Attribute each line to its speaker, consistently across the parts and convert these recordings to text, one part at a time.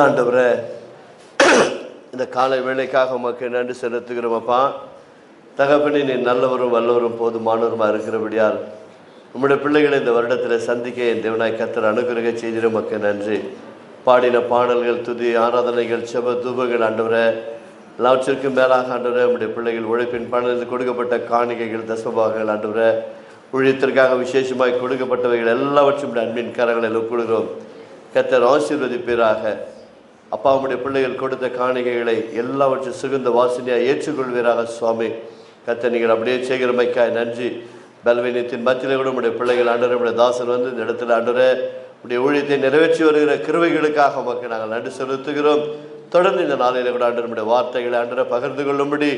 Speaker 1: ஆண்டவரே, இந்த காலை வேளைக்காக உமக்கு நன்றி செலுத்துகிறோம் அப்பா. தகப்பனே, நீ நல்லவரும் வல்லவரும் போதுமானவருமா இருக்கிறபடியால் உம்முடைய பிள்ளைகளை இந்த வருடத்தில் சந்திக்க என் தேவனாய் கர்த்தர் அனுகிரக செய்திட உமக்கு நன்றி. பாடின பாடல்கள், துதி, ஆராதனைகள், செப தூபங்கள் ஆண்டவரே, எல்லாவற்றிற்கும் மேலாக ஆண்டவரே, உம்முடைய பிள்ளைகள் உழைப்பின் பணத்தில் கொடுக்கப்பட்ட காணிக்கைகள், தசமபாகங்கள் ஆண்டவரே, ஊழியத்திற்காக விசேஷமாய் கொடுக்கப்பட்டவைகள் எல்லாவற்றும் அன்பின் கரங்களில் ஒப்புடுகிறோம். கர்த்தர் ஆசீர்வதிப்பீராக. அப்பா, உம்முடைய பிள்ளைகள் கொடுத்த காணிக்கைகளை எல்லாவற்றும் சுகந்த வாசனையாக ஏற்றுக்கொள்வீராக சுவாமி. கர்த்தர் நீங்கள் அப்படியே செய்கிறமைக்காய் நன்றி. பலவீனத்தின் மத்தியிலே கூட உம்முடைய பிள்ளைகள் ஆண்டவரே, உம்முடைய தாசன் வந்து இந்த இடத்துல ஆண்டவரே உடைய ஊழியத்தை நிறைவேற்றி வருகிற கிருபைகளுக்காக உமக்கு நாங்கள் நன்றி செலுத்துகிறோம். தொடர்ந்து இந்த நாளில் கூட ஆண்டவர் உம்முடைய வார்த்தைகளை ஆண்டவரை பகிர்ந்து கொள்ளும்படி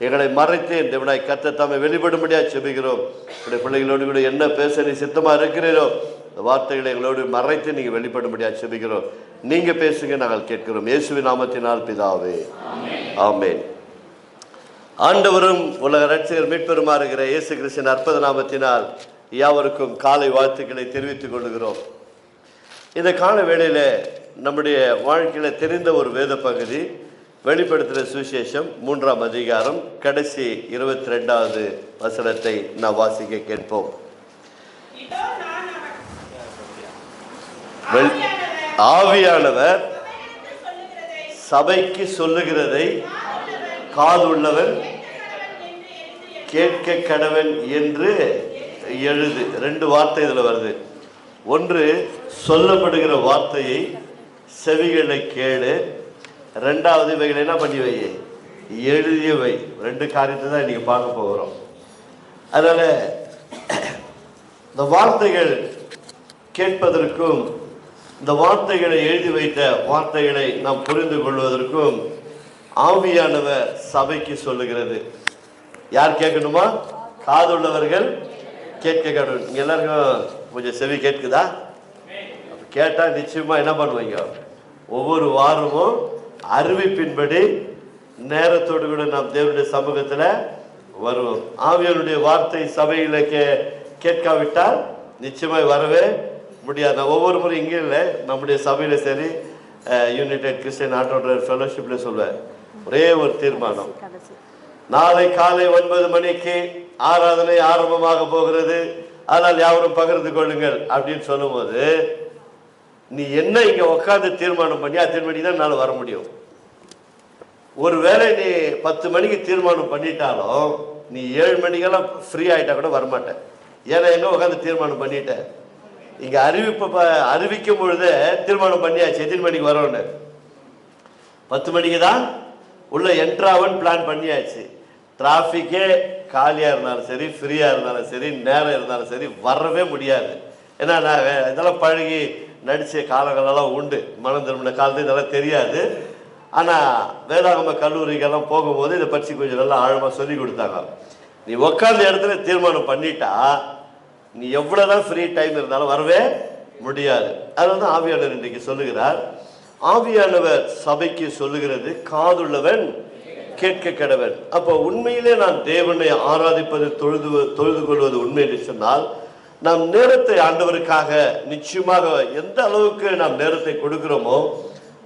Speaker 1: எங்களை மறைத்து இந்த வினாய் கர்த்தர் தாமே வெளிப்படும்படியாக செபிக்கிறோம். உடைய பிள்ளைகளோடு கூட என்ன பேச நீ சித்தமாக இருக்கிறீரோ இந்த வார்த்தைகளை எங்களோடு மறைத்து நீங்கள் வெளிப்படும்படியாக செபிக்கிறோம். நீங்கள் பேசுங்க, நாங்கள் கேட்கிறோம். இயேசுவின் நாமத்தினால் பிதாவே, ஆமென். ஆண்டவரும் உலக ரட்சகர் மீட்பெருமா இருக்கிற இயேசு கிறிஸ்துவின் அற்புத நாமத்தினால் யாவருக்கும் காலை வாழ்த்துக்களை தெரிவித்துக் கொள்கிறோம். இந்த கால வேளையில் நம்முடைய வாழ்க்கையில் தெரிந்த ஒரு வேத பகுதி வெளிப்படுத்துகிற சுவிசேஷம் 3ஆம் அதிகாரம் கடைசி 22வது வசனத்தை நாம் வாசிக்க கேட்போம். ஆவியானவர் சபைக்கு சொல்லுகிறதை காதுள்ளவன் கேட்க கடவன் என்று எழுது. 2 வார்த்தை இதில் வருது. ஒன்று, சொல்லப்படுகிற வார்த்தையை செவிகளை கேளு. 2வது, இவைகளை என்ன பண்ணி வை, எழுதிய வை. 2 காரியத்தை தான் இன்னைக்கு பார்க்க போகிறோம். அதனால இந்த வார்த்தைகள் கேட்பதற்கும் இந்த வார்த்தைகளை எழுதி வைத்த வார்த்தைகளை நாம் புரிந்து கொள்வதற்கும் ஆவியானவர் சபைக்கு சொல்லுகிறது. யார் கேட்கணுமா? காதுள்ளவர்கள் கேட்க கடவுள். இங்க எல்லாருக்கும் கொஞ்சம் செவி கேட்குதா? கேட்டா நிச்சயமா என்ன பண்ணுவீங்க? ஒவ்வொரு வாரமும் அறிவிப்பின்படி நேரத்தோடு கூட நாம் தேவனுடைய சமூகத்தில் வருவோம். ஆவியானுடைய வார்த்தை சபையில் கேட்காவிட்டால் நிச்சயமாய் வரவே முடியாது. நான் ஒவ்வொரு முறை இங்கே இல்லை, நம்முடைய சபையில் சரி, யுனைடெட் கிறிஸ்டியன் ஆர்த்தடாக்ஸ் ஃபெலோஷிப்பில் சொல்வேன், ஒரே ஒரு தீர்மானம், நாளை காலை 9 மணிக்கு ஆராதனை ஆரம்பமாக போகிறது, ஆனால் யாவரும் பகிர்ந்து கொள்ளுங்கள் அப்படின்னு சொல்லும்போது நீ என்ன இங்கே உட்காந்து தீர்மானம் பண்ணி அத்தனை மணிக்கு தான் என்னால் வர முடியும். ஒருவேளை நீ 10 மணிக்கு தீர்மானம் பண்ணிட்டாலும் நீ 7 மணிக்கெல்லாம் ஃப்ரீ ஆகிட்டா கூட வரமாட்டேன். ஏன்னா எங்கே உட்காந்து தீர்மானம் பண்ணிட்டேன். இங்கே அறிவிக்கும் பொழுதே தீர்மானம் பண்ணியாச்சு எத்தனை மணிக்கு வரோன்னு. 10 மணிக்கு தான் உள்ள என்ட்ராவன் பிளான் பண்ணியாச்சு. டிராஃபிக்கே காலியாக இருந்தாலும் சரி, ஃப்ரீயாக இருந்தாலும் சரி, நேரம் இருந்தாலும் சரி, வரவே முடியாது. ஏன்னா நான் இதெல்லாம் பழகி நடித்த காலங்களெல்லாம் உண்டு. மனம் திரும்பின காலத்து இதெல்லாம் தெரியாது. ஆனால் வேதாகம கல்லூரிக்கெல்லாம் போகும்போது இதை பற்றி கொஞ்சம் நல்லா ஆழமாக சொல்லி கொடுத்தாங்க. நீ உட்காந்த இடத்துல தீர்மானம் பண்ணிட்டா நீ எவ்வளோதான் ஃப்ரீ டைம் இருந்தாலும் வரவே முடியாது. அதனால தான் ஆவியானவர் இன்றைக்கு சொல்லுகிறார். ஆவியானவர் சபைக்கு சொல்லுகிறது காதுள்ளவன் கேட்க கடவன். அப்போ உண்மையிலே நான் தேவனை ஆராதிப்பது தொழுது கொள்வது உண்மை என்று சொன்னால் நாம் நேரத்தை ஆண்டவருக்காக நிச்சயமாக எந்த அளவுக்கு நாம் நேரத்தை கொடுக்கிறோமோ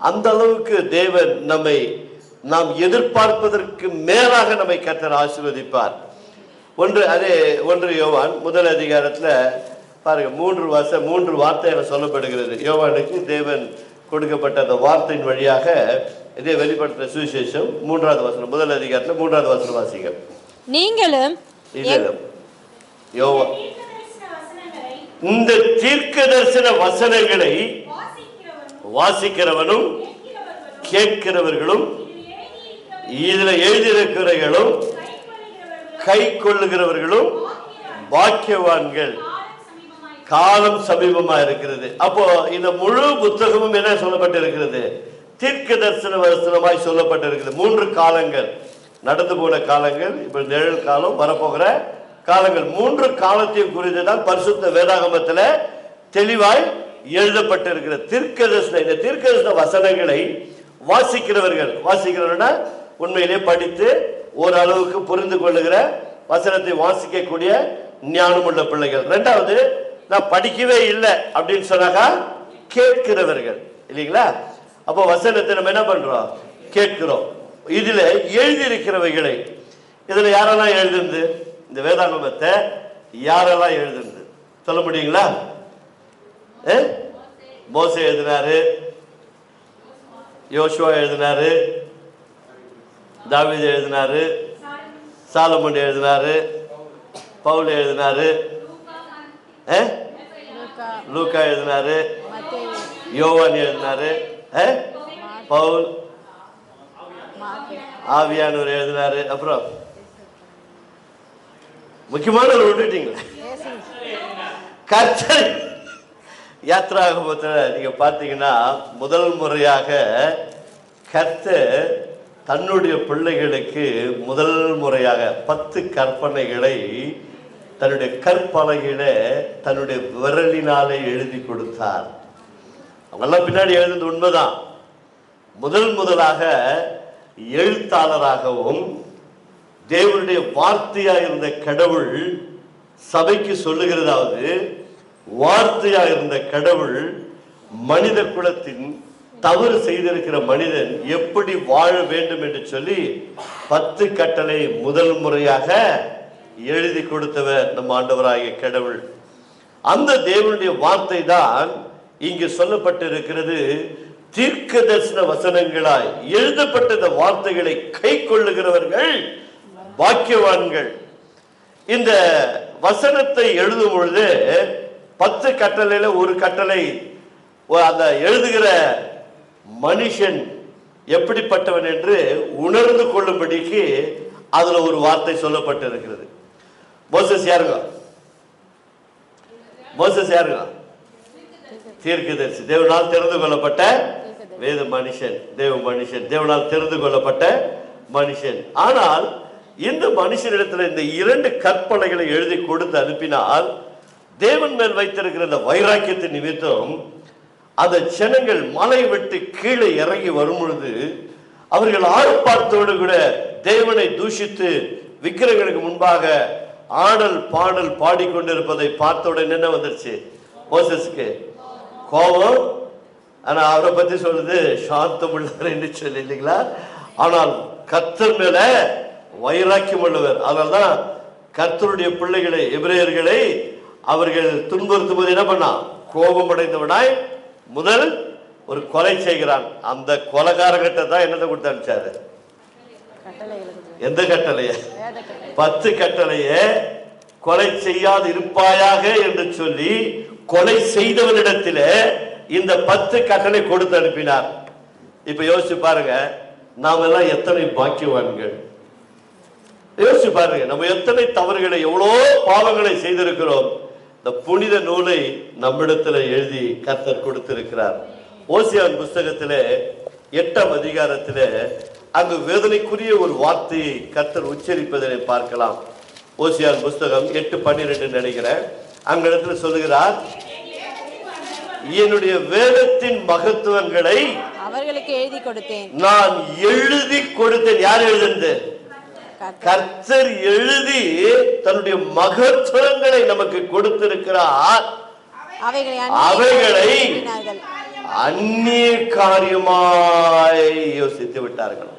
Speaker 1: அந்த அளவுக்கு தேவன் நாம் எதிர்பார்ப்பதற்கு மேலாக நம்மை கர்த்தர் ஆசீர்வதிப்பார். ஒன்று யோவான் 1 அதிகாரத்தில் பாருங்க, 3 வார்த்தை சொல்லப்படுகிறது. யோவானுக்கு தேவன் கொடுக்கப்பட்ட அந்த வார்த்தையின் வழியாக இதே வெளிப்படுத்துகிற சுவிசேஷம் 3வது வசனம் 1 அதிகாரத்தில் 3வது வசனம் வாசிங்க.
Speaker 2: நீங்களும்
Speaker 1: இந்த தீர்க்க தரிசன வசனங்களை வாசிக்கிறவனும் கேட்கிறவர்களும் இதுல எழுதியிருக்கிறவர்களும் கை கொள்ளுகிறவர்களும் பாக்கியவான்கள், காலம் சமீபமா இருக்கிறது. அப்போ இந்த முழு புத்தகமும் என்ன சொல்லப்பட்டிருக்கிறது? தீர்க்க தரிசன வசனமாய் சொல்லப்பட்டிருக்கிறது. 3 காலங்கள், நடந்து போன காலங்கள், இப்ப நிழல் காலம், வரப்போகிற காலங்கள். 3 காலத்தையும் குறித்துதான் பரிசுத்த வேதாகமத்தில் தெளிவாய் எழுதப்பட்டிருக்கிற தீர்க்க தரிசன. இந்த தீர்க்க தரிசன வசனங்களை வாசிக்கிறவர்கள் உண்மையிலே படித்து ஓரளவுக்கு புரிந்து கொள்ளுகிற, வசனத்தை வாசிக்கக்கூடிய ஞானம் உள்ள பிள்ளைகள். 2வது, நான் படிக்கவே இல்லை அப்படின்னு சொன்னாக்கா கேட்கிறவர்கள் இல்லைங்களா? அப்போ வசனத்தை நம்ம என்ன பண்றோம்? கேட்கிறோம். இதுல எழுதியிருக்கிறவைகளை, இதுல யாரெல்லாம் எழுதுந்து? இந்த வேதாகமத்தை யாரெல்லாம் எழுதுந்து சொல்ல முடியுங்களா? மோசே எழுதினாரு, யோசுவா எழுதினாரு, தாவீது எழுதினாரு, சாலமோன் எழுதினாரு, பவுல் எழுதினாரு, லூக்கா எழுதினாரு, யோவான் எழுதினாரு, பவுல், ஆவியானவர் எழுதினாரு. அப்புறம் முக்கியமான விட்டுட்டீங்களா? கர்த்தர் யாத்ராகமத்தில் நீங்க பார்த்தீங்கன்னா முதல் முறையாக கர்த்தர் தன்னுடைய பிள்ளைகளுக்கு முதல் முறையாக 10 கற்பனைகளை தன்னுடைய கற்பலகையில தன்னுடைய விரலினாலே எழுதி கொடுத்தார். அவங்கெல்லாம் பின்னாடி எழுதுனது உண்மைதான். முதலாக எழுத்தாளராகவும் தேவனுடைய வார்த்தையாக இருந்த கடவுள் சபைக்கு சொல்லுகிறதாவது, வார்த்தையாக இருந்த கடவுள் மனித குலத்தின் தவறு செய்திருக்கிற மனிதன் எப்படி வாழ வேண்டும் என்று சொல்லி 10 கட்டளை முதல் முறையாக எழுதி கொடுத்தவர் நம் ஆண்டவராகிய கடவுள். அந்த தேவனுடைய வார்த்தை தான் இங்கு சொல்லப்பட்டிருக்கிறது. தீர்க்க தரிசன வசனங்களாய் எழுதப்பட்ட இந்த வார்த்தைகளை கை கொள்ளுகிறவர்கள் பாக்கியவான்கள். இந்த வசனத்தை எழுதும் பொழுது 10 கட்டளையில ஒரு கட்டளை அந்த எழுதுகிற மனுஷன் எப்படிப்பட்டவன் என்று உணர்ந்து கொள்ளும்படிக்கு அதுல ஒரு வார்த்தை சொல்லப்பட்டிருக்கிறது. மோசஸ் யாருங்க? மோசஸ் யாருங்க? தீர்க்கதரிசி, தேவனால் தெரிந்து கொள்ளப்பட்ட வேத மனுஷன், தேவனால் தெரிந்து கொள்ளப்பட்ட மனுஷன். ஆனால் இந்த மனுஷனிடத்தில் இந்த 2 கற்பனைகளை எழுதி கொடுத்து அனுப்பினால் தேவன் மேல் வைத்திருக்கிற இந்த வைராக்கியத்தின் நிமித்தம் அந்த ஜனங்கள் மலை விட்டு கீழே இறங்கி வரும் பொழுது அவர்கள் ஆர்ப்பாட்டத்தோடு கூட தேவனை தூஷித்து விக்கிரங்களுக்கு முன்பாக ஆடல் பாடல் பாடிக்கொண்டிருப்பதை பார்த்த உடனே என்ன வந்துருச்சு? மோசஸ்க்கு கோபம். ஆனா அவரை பத்தி சொல்லுது சாந்தம் உள்ளவர் என்று சொல்லி இல்லைங்களா? ஆனால் கர்த்தர் மேல வைராக்கியம் உள்ளவர். அதனால்தான் கர்த்தருடைய பிள்ளைகளை, எபிரேயர்களை அவர்கள் துன்புறுத்தும் போது என்ன பண்ணா? கோபம் அடைந்தவனாய் முதல் ஒரு கொலை செய்கிறான். அந்த கொலைகாரங்கிட்ட தான் என்னத்தை கொடுத்து அனுப்பிச்சாரு? எந்த கட்டளைய? 10 கட்டளைய கொலை செய்யாது இருப்பாயாக என்று சொல்லி கொலை செய்தவனிடத்தில் இந்த 10 கட்டளை கொடுத்து அனுப்பினார். இப்ப யோசிச்சு பாருங்க, நாம எல்லாம் எத்தனை பாக்கியவான்கள். யோசிச்சு பாருங்க, நம்ம எத்தனை தவறுகளை, எவ்வளோ பாவங்களை செய்திருக்கிறோம். இந்த புனித நூலை நம்மிடத்தில் எழுதி கர்த்தர் கொடுத்திருக்கிறார். ஓசியான் புஸ்தகத்திலே 8ஆம் அதிகாரத்திலே அங்கு வேதனைக்குரிய ஒரு வார்த்தையை கர்த்தர் உச்சரிப்பதை பார்க்கலாம். ஓசியான் புஸ்தகம் 8:12 நினைக்கிறேன். அங்க இடத்துல சொல்லுகிறார், என்னுடைய வேதத்தின் மகத்துவங்களை
Speaker 2: அவர்களுக்கு எழுதி கொடுத்தேன்.
Speaker 1: நான் எழுதி கொடுத்தேன். யார் எழுதுனது? கர்த்தர் எழுதி தன்னுடைய மகத்துவங்களை நமக்கு கொடுத்திருக்கிறார். அவைகளை அந்நிய காரியமாய் யோசித்து விட்டார்கள்.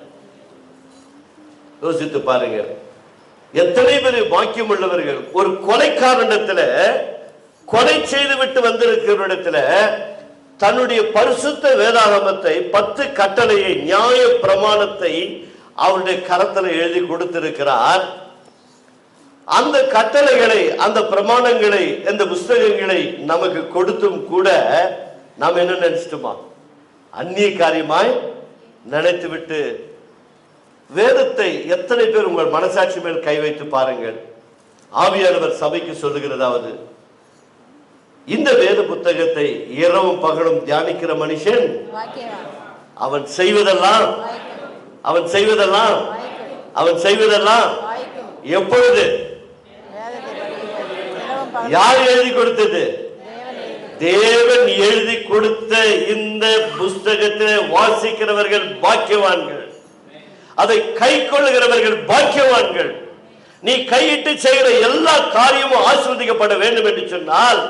Speaker 1: யோசித்து பாருங்க, எத்தனை பேர் பாக்கியம் உள்ளவர்கள். ஒரு கொலைக்காரனிடத்துல, கொலை செய்து விட்டு வந்திருக்கிறவரிடத்துல தன்னுடைய பரிசுத்த வேதாகமத்தை 10 கட்டளையை, நியாய பிரமாணத்தை அவருடைய கரத்தில் எழுதி கொடுத்திருக்கிறார். அந்த கட்டளைகளை, அந்த பிரமாணங்களை, இந்த புஸ்தகங்களை நமக்கு கொடுத்தும் கூட நாம் என்ன நினைச்சிட்டோமா? அந்நிய காரியமாய் நினைத்து விட்டு வேதத்தை எத்தனை பேர் உங்கள் மனசாட்சி மேல் கை வைத்து பாருங்கள். ஆவியானவர் சபைக்கு சொல்லுகிறதாவது, இந்த வேத புத்தகத்தை இரவும் பகலும் தியானிக்கிற மனுஷன் அவன் செய்வதெல்லாம் எப்பொழுது? யார் எழுதி கொடுத்தது? தேவன் எழுதி கொடுத்த இந்த புஸ்தகத்தை வாசிக்கிறவர்கள் பாக்கியவான்கள், அதை கை கொள்ளுகிறவர்கள் பாக்கியவான்கள். நீ கையிட்டு செய்கிற எல்லா காரியமும் ஆசீர்வதிக்கப்பட வேண்டும் என்று சொன்னால்,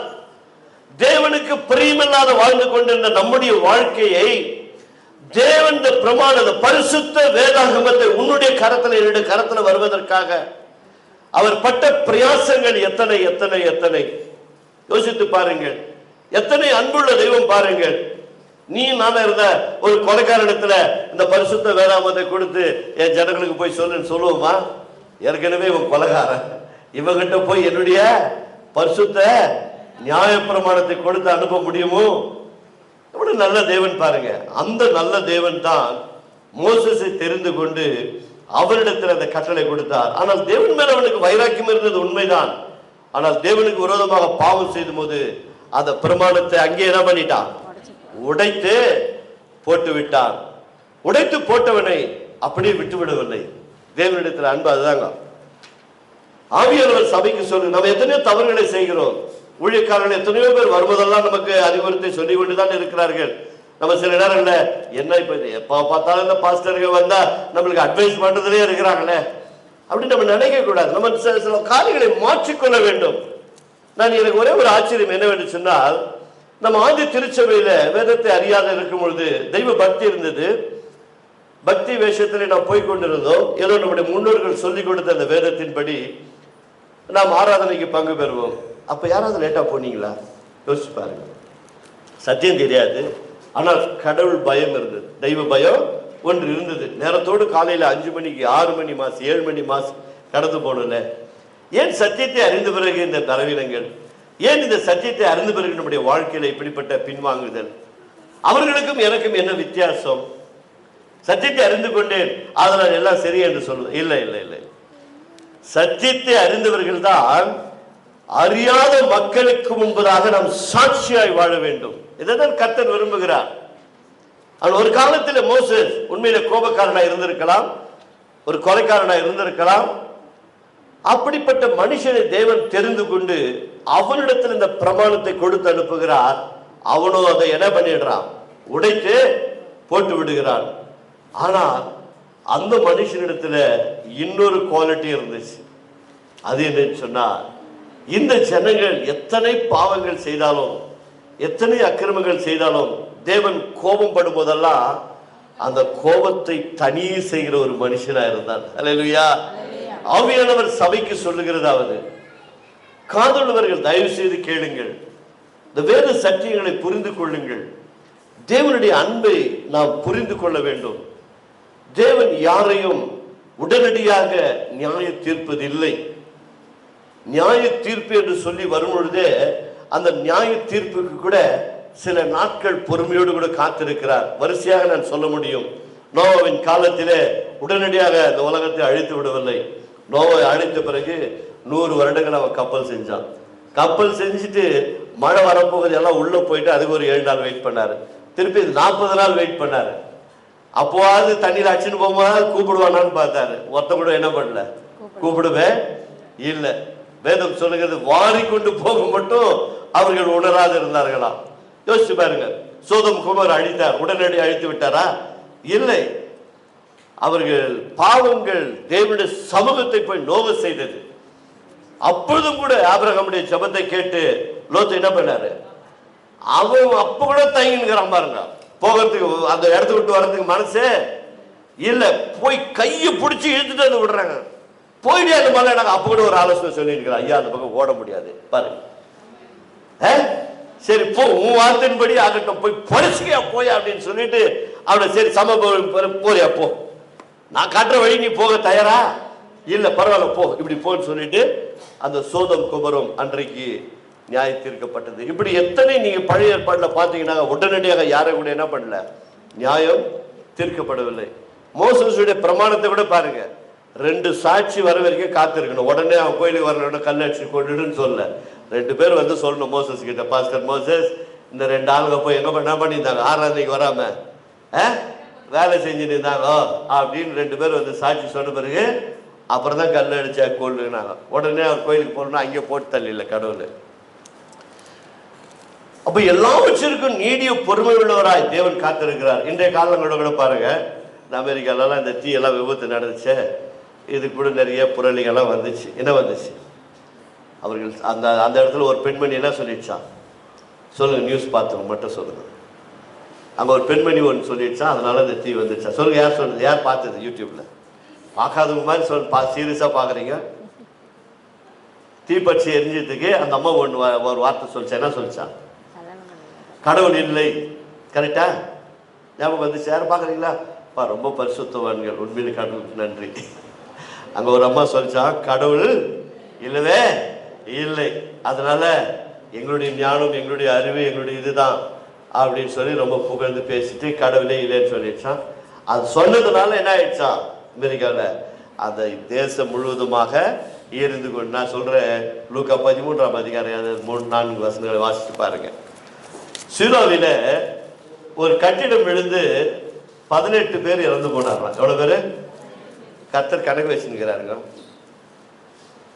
Speaker 1: தேவனுக்கு பிரியமில்லாத வாழ்ந்து கொண்டிருந்த நம்முடைய வாழ்க்கையை தேவன் இந்த பிரமாண பரிசுத்த வேதாகமத்தை உன்னுடைய கரத்துல என்னுடைய கரத்துல வருவதற்காக அவர் பட்ட பிரயாசங்கள் எத்தனை எத்தனை எத்தனை யோசித்து பாருங்கள். எத்தனை அன்புள்ள தெய்வம் பாருங்கள். நீ நானும் இருந்த ஒரு கொலைக்காரனிடத்துல இந்த பரிசுத்த வேதாகமத்தை கொடுத்து என் ஜனங்களுக்கு போய் சொல்லுவோமா? ஏற்கனவே இவன் கொலைகாரன், இவங்கிட்ட போய் என்னுடைய பரிசுத்த நியாய பிரமாணத்தை கொடுத்து அனுப்ப முடியுமோ? எவ்வளவு நல்ல தேவன் பாருங்க. அந்த நல்ல தேவன் தான் மோசேசை தெரிந்து கொண்டு அவரிடத்தில் அந்த கட்டளை கொடுத்தார். ஆனால் தேவன் மேல அவனுக்கு வைராக்கியம் இருந்தது உண்மைதான். ஆனால் தேவனுக்கு விரோதமாக பாவம் செய்த போது அந்த பிரமாணத்தை அங்கே என்ன பண்ணிட்டான்? உடைத்து போட்டு விட்டான். உடைத்து போட்டவனை அப்படியே விட்டு விடவில்லை. தேவனிடத்தில் அன்பு அதுதாங்க. ஆவியானவர் சபைக்கு சொல்லு, நம்ம எத்தனையோ தவறுகளை செய்கிறோம். ஊழியக்காரர்கள் எத்தனையோ பேர் வருவதெல்லாம் நமக்கு அறிவுறுத்தி சொல்லிக் கொண்டுதான் இருக்கிறார்கள். நம்ம சில நேரங்கள்ல என்ன எப்ப பார்த்தாலும் இந்த பாஸ்டர்கள் வந்தா நம்மளுக்கு அட்வைஸ் பண்றதுலயே இருக்கிறாங்களே அப்படின்னு நம்ம நினைக்க கூடாது. நம்ம சில காரியங்களை மாற்றிக்கொள்ள வேண்டும். எனக்கு ஒரே ஒரு ஆச்சரியம் என்னவென்று சொன்னால், நம்ம ஆதி திருச்சபையில வேதத்தை அறியாத இருக்கும் பொழுது தெய்வ பக்தி இருந்தது. பக்தி வேஷத்துல நாம் போய்கொண்டிருந்தோம். ஏதோ நம்முடைய முன்னோர்கள் சொல்லிக் கொடுத்த அந்த வேதத்தின்படி நாம் ஆராதனைக்கு பங்கு பெறுவோம். அப்ப யாராவது லேட்டா போனீங்களா? யோசிச்சு பாருங்க. சத்தியம் தெரியாது, ஆனால் கடவுள் பயம் இருந்தது, தெய்வ பயம் ஒன்று இருந்தது. நேரத்தோடு காலையில 5 மணிக்கு 6 மணி மாசு 7 மணி மாசு கடந்து போனல. ஏன் சத்தியத்தை அறிந்த பிறகு இந்த பலவீனங்கள்? ஏன் இந்த சத்தியத்தை அறிந்த பிறகு நம்முடைய வாழ்க்கையில இப்படிப்பட்ட பின்வாங்குதல்? அவர்களுக்கும் எனக்கும் என்ன வித்தியாசம்? சத்தியத்தை அறிந்து கொண்டேன் அதனால் எல்லாம் சரி என்று சொல்வது இல்லை இல்லை இல்லை. சத்தியத்தை அறிந்தவர்கள் தான் அறியாத மக்களுக்கு முன்பதாக நாம் சாட்சியாய் வாழ வேண்டும். இதைதான் கர்த்தர் விரும்புகிறார். ஒரு காலத்தில் மோசேஸ் உண்மையில கோபக்காரனா இருந்திருக்கலாம், ஒரு கொலைக்காரனா இருந்திருக்கலாம். அப்படிப்பட்ட மனுஷனை தேவன் தெரிந்து கொண்டு அவனிடத்தில் இந்த பிரமாணத்தை கொடுத்து அனுப்புகிறார். அவனோ அதை என்ன பண்ணிடுறான்? உடைத்து போட்டு விடுகிறான். ஆனால் அந்த மனுஷனிடத்துல இன்னொரு குவாலிட்டி இருந்துச்சு. அது என்னன்னு சொன்னா, இந்த ஜனங்கள் எத்தனை பாவங்கள் செய்தாலும் எத்தனை அக்கிரமங்கள் செய்தாலும் தேவன் கோபம் படும் போதெல்லாம் அந்த கோபத்தை தனி செய்கிற ஒரு மனுஷனா இருந்தார். அல்லேலூயா. ஆவியானவர் சபைக்கு சொல்லுகிறதாவது, காதுள்ளவர்கள் தயவு செய்து கேளுங்கள், இந்த வேத சத்தியங்களை புரிந்து கொள்ளுங்கள். தேவனுடைய அன்பை நாம் புரிந்து கொள்ள வேண்டும். தேவன் யாரையும் உடனடியாக நியாய தீர்ப்பதில்லை. நியாய தீர்ப்பு என்று சொல்லி வரும் பொழுதே அந்த நியாய தீர்ப்புக்கு கூட சில நாட்கள் பொறுமையோடு கூட காத்திருக்கிறார். வரிசையாக நான் சொல்ல முடியும். நோவாவின் காலத்திலே உடனடியாக இந்த உலகத்தை அழித்து விடவில்லை. நோவை அழித்த பிறகு 100 வருடங்கள் அவன் கப்பல் செஞ்சான். கப்பல் செஞ்சுட்டு மழை வரப்போகுது எல்லாம் உள்ள போயிட்டு அதுக்கு ஒரு 7 நாள் வெயிட் பண்ணாரு. திருப்பி 40 நாள் வெயிட் பண்ணாரு. அப்போவாது தண்ணீர் அச்சுன்னு போகும்போது கூப்பிடுவானான்னு பார்த்தாரு. ஒருத்த கூட என்ன பண்ணல, கூப்பிடுவே இல்லை. வேதம் சொல்லுகிறது, வாரி கொண்டு போக மட்டும் அவர்கள் உணராது இருந்தார்களாம். யோசிச்சு பாருங்க. சோதம் குமார் அழித்தார், உடனடி அழித்து விட்டாரா? இல்லை. அவர்கள் பாவங்கள் தேவனுடைய சமூகத்தை போய் நோக செய்தது. அப்பொழுதும் கூட ஆபிரகாமுடைய ஜெபத்தை கேட்டு லோத்து என்ன பண்ணாரு? அவன் அப்ப கூட தயங்கிக்கிறான் பாருங்க. போகிறதுக்கு அந்த இடத்த விட்டு வர்றதுக்கு மனசே இல்ல. போய் கையை பிடிச்சி இழுத்துட்டு வந்து விடுறாங்க. போயிட்டே அந்த மலை. நாங்கள் அப்ப கூட ஒரு ஆலோசனை சொல்லியிருக்கிறோம், ஐயா அந்த பக்கம் ஓட முடியாது பாருங்க. சரி போ, உன் வார்த்தையின்படி ஆகட்டும், போய் பறிச்சுக்கையா போய் அப்படின்னு சொல்லிட்டு அவனை சரி போறியா போ, நான் காட்டுற வழி நீ போக தயாரா? இல்ல பரவாயில்ல போ, இப்படி போன்னு சொல்லிட்டு அந்த சோதம் குமரும் அன்றைக்கு நியாய தீர்க்கப்பட்டது. இப்படி எத்தனை நீங்க பழைய ஏற்பாடுல பாத்தீங்கன்னா உடனடியாக யாரை கூட என்ன பண்ணல, நியாயம் தீர்க்கப்படவில்லை. மோசேசுடைய பிரமாணத்தை கூட பாருங்க, 2 சாட்சி வர வரைக்கும் காத்திருக்கணும். உடனே அவன் கோயிலுக்கு வரணும் கல் அடிச்சு கொண்டுன்னு சொல்ல, 2 பேர் வந்து சொல்லணும் மோசஸ் கிட்ட, பாஸ்டர் மோசஸ் இந்த 2 ஆளுங்க போய் என்ன பண்ணியிருந்தாங்க, ஆராதனைக்கு வராம வேலை செஞ்சுட்டு இருந்தாங்க அப்படின்னு 2 பேர் வந்து சாட்சி சொன்ன பிறகு அப்புறம் தான் கல் அடிச்சா கொள்ளுனாங்க. உடனே அவர் கோயிலுக்கு போகணும்னா அங்கே போட்டு தள்ளில கடவுள். அப்ப எல்லாவற்றிற்கும் நீடிய பொறுமை உள்ளவராய் தேவன் காத்திருக்கிறார். இன்றைய காலங்களோட கூட பாருங்க, இந்த அமெரிக்காலலாம் இந்த தீயெல்லாம் விபத்து நடந்துச்சு, இது கூட நிறைய புரளிகள்லாம் வந்துச்சு. என்ன வந்துச்சு? அவர்கள் அந்த அந்த இடத்துல ஒரு பெண்மணி என்ன சொல்லிடுச்சான்? சொல்லுங்க, நியூஸ் பார்த்தவங்க மட்டும் சொல்லுங்க. அங்கே ஒரு பெண்மணி ஒன்று சொல்லிடுச்சா, அதனால இந்த தீ வந்துடுச்சா. சொல்லுங்க, யார் சொல்றது? யார் பார்த்தது யூடியூப்ல? பார்க்காதவங்க மாதிரி சீரியஸாக பார்க்குறீங்க. தீப்பற்றி எரிஞ்சதுக்கு அந்த அம்மா ஒரு வார்த்தை சொல்லிச்சா. என்ன சொல்லிச்சா? கடவுள் இல்லை. கரெக்டா? ஞாபகம் வந்துச்சு. யாரும் பார்க்குறீங்களா? ரொம்ப பரிசுத்தவான்கள், உண்மையிலே கடவுளுக்கு நன்றி. அங்கே ஒரு அம்மா சொல்லிச்சா, கடவுள் இல்லவே இல்லை, அதனால எங்களுடைய ஞானம், எங்களுடைய அறிவு, எங்களுடைய இதுதான் அப்படின்னு சொல்லி ரொம்ப புகழ்ந்து பேசிட்டு கடவுளே இல்லைன்னு சொல்லிடுச்சான். அது சொன்னதுனால என்ன ஆயிடுச்சான் அமெரிக்காவில்? அந்த தேசம் முழுவதுமாக இருந்து கொண்டு, நான் சொல்றேன், லூக்கா 13ஆம் அதிகாரம் 3-4 வசனங்களை வாசித்து பாருங்க. சீலோவில ஒரு கட்டிடம் விழுந்து 18 பேர் இறந்து போனார்களாம். எவ்வளவு பேரு? கர்த்தர் கணக்கு வச்சுக்கிறாருங்க.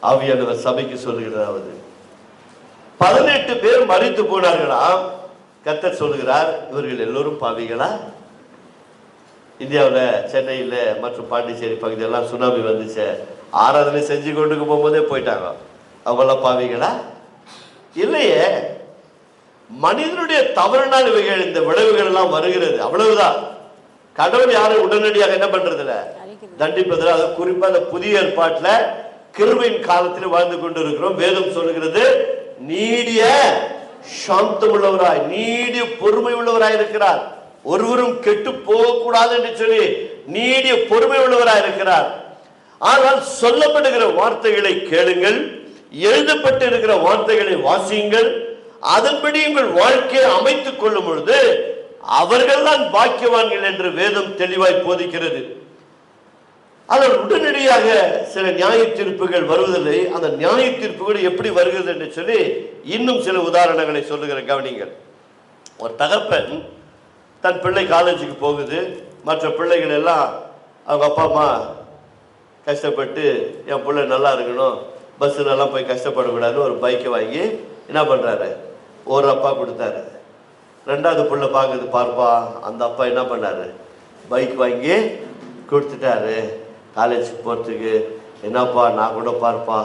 Speaker 1: ஆவியானவர் சபைக்கு சொல்லுகிறாவது 18 பேர் மரித்து போனார்களாம். கர்த்தர் சொல்லுகிறார், இவர்கள் எல்லோரும் பாவிகளா? இந்தியாவில் சென்னையில் மற்றும் பாண்டிச்சேரி பகுதியெல்லாம் சுனாமி வந்துச்சு. ஆராதனை செஞ்சு கொண்டு போகும்போதே போயிட்டாங்க. அவங்களாம் பாவிகளா? இல்லையே. மனிதனுடைய தவறுனால் இவைகள், இந்த விளைவுகள் எல்லாம் வருகிறது, அவ்வளவுதான். கடவுள் யாரும் உடனடியாக என்ன பண்றதில்ல, தண்டிப்பதில். அது குறிப்பா அந்த புதிய ஏற்பாட்டுல கிருபையின் காலத்தில் வாழ்ந்து கொண்டு இருக்கிறோம். வேதம் சொல்லுகிறது, நீடிய சாந்தம் உள்ளவராய், நீடிய பொறுமை உள்ளவராய் இருக்கிறார். ஒருவரும் கெட்டு போகக்கூடாது என்று சொல்லி நீடிய பொறுமை உள்ளவராய் இருக்கிறார். ஆனால் சொல்லப்படுகிற வார்த்தைகளை கேளுங்கள், எழுதப்பட்டு இருக்கிற வார்த்தைகளை வாசியுங்கள், அதன்படி உங்கள் வாழ்க்கையை அமைத்துக் கொள்ளும் பொழுது அவர்கள் தான் பாக்கியவான்கள் என்று வேதம் தெளிவாய் போதிக்கிறது. ஆனால் உடனடியாக சில நியாய தீர்ப்புகள் வருவதில்லை. அந்த நியாய தீர்ப்புகள் எப்படி வருகிறது என்று சொல்லி இன்னும் சில உதாரணங்களை சொல்லுகிற கவனிங்கள். ஒரு தகப்பன் தன் பிள்ளை காலேஜுக்கு போகுது, மற்ற பிள்ளைகள் எல்லாம் அவங்க அப்பா அம்மா கஷ்டப்பட்டு என் பிள்ளை நல்லா இருக்கணும், பஸ்ஸுலெல்லாம் போய் கஷ்டப்படக்கூடாதுன்னு ஒரு பைக்கை வாங்கி என்ன பண்ணுறாரு, ஒரு அப்பா கொடுத்தாரு. ரெண்டாவது பிள்ளை பார்க்குது, பார்ப்பா அந்த அப்பா என்ன பண்ணாரு, பைக் வாங்கி கொடுத்துட்டாரு காலேஜுக்கு போகிறதுக்கு. என்னப்பா நான் கூட பார்ப்பா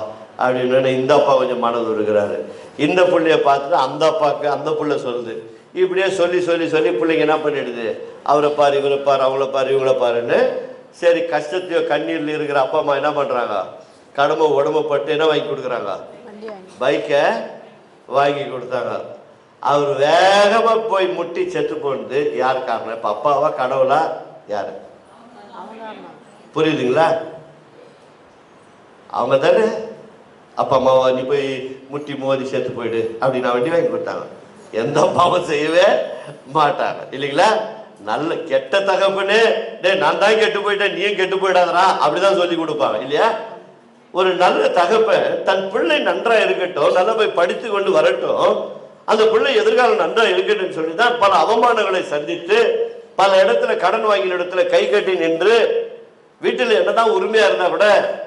Speaker 1: அப்படின்னு இந்த அப்பா கொஞ்சம் மனது இருக்கிறாரு. இந்த பிள்ளைய பார்த்துட்டு அந்த அப்பாவுக்கு அந்த பிள்ளை சொல்லுது. இப்படியே சொல்லி சொல்லி சொல்லி பிள்ளைங்க என்ன பண்ணிடுது, அவரை பாரு, இவரை பாரு, அவங்கள பாரு, இவங்கள பாருன்னு. சரி, கஷ்டத்தையோ கண்ணீரில் இருக்கிற அப்பா அம்மா என்ன பண்ணுறாங்க, கடமை உடம்பப்பட்டு என்ன வாங்கி கொடுக்குறாங்க, பைக்கை வாங்கி கொடுத்தாங்க. அவர் வேகமாக போய் முட்டி செத்து போனது யார் காரணம்? இப்போ அப்பாவா கடவுளா யாரு? புரியுதுங்களா? அவங்க தானே. அப்பா அம்மாவா நீ போய் முட்டி மோதி செத்து போயிடு அப்படின்னு வண்டி வாங்கி கொடுத்தாங்க. எந்த பாவம் செய்யவே மாட்டாங்க இல்லைங்களா? நல்ல கெட்ட தகப்பனே, டே நான் தான் கெட்டு போயிட்டேன் நீயும் கெட்டு போயிடாதரா அப்படிதான் சொல்லி கொடுப்பாங்க இல்லையா? ஒரு நல்ல தகப்பன் தன் பிள்ளை நன்றா இருக்கட்டும், நல்லா போய் படித்து கொண்டு வரட்டும், அந்த பிள்ளை எதிர்காலம் நன்றா இருக்கட்டும் சொல்லிதான் பல அவமானங்களை சந்தித்து, பல இடத்துல கடன் வாங்கின இடத்துல கை கட்டி நின்று, வீட்டில் என்னதான் உரிமையா இருந்தா கூட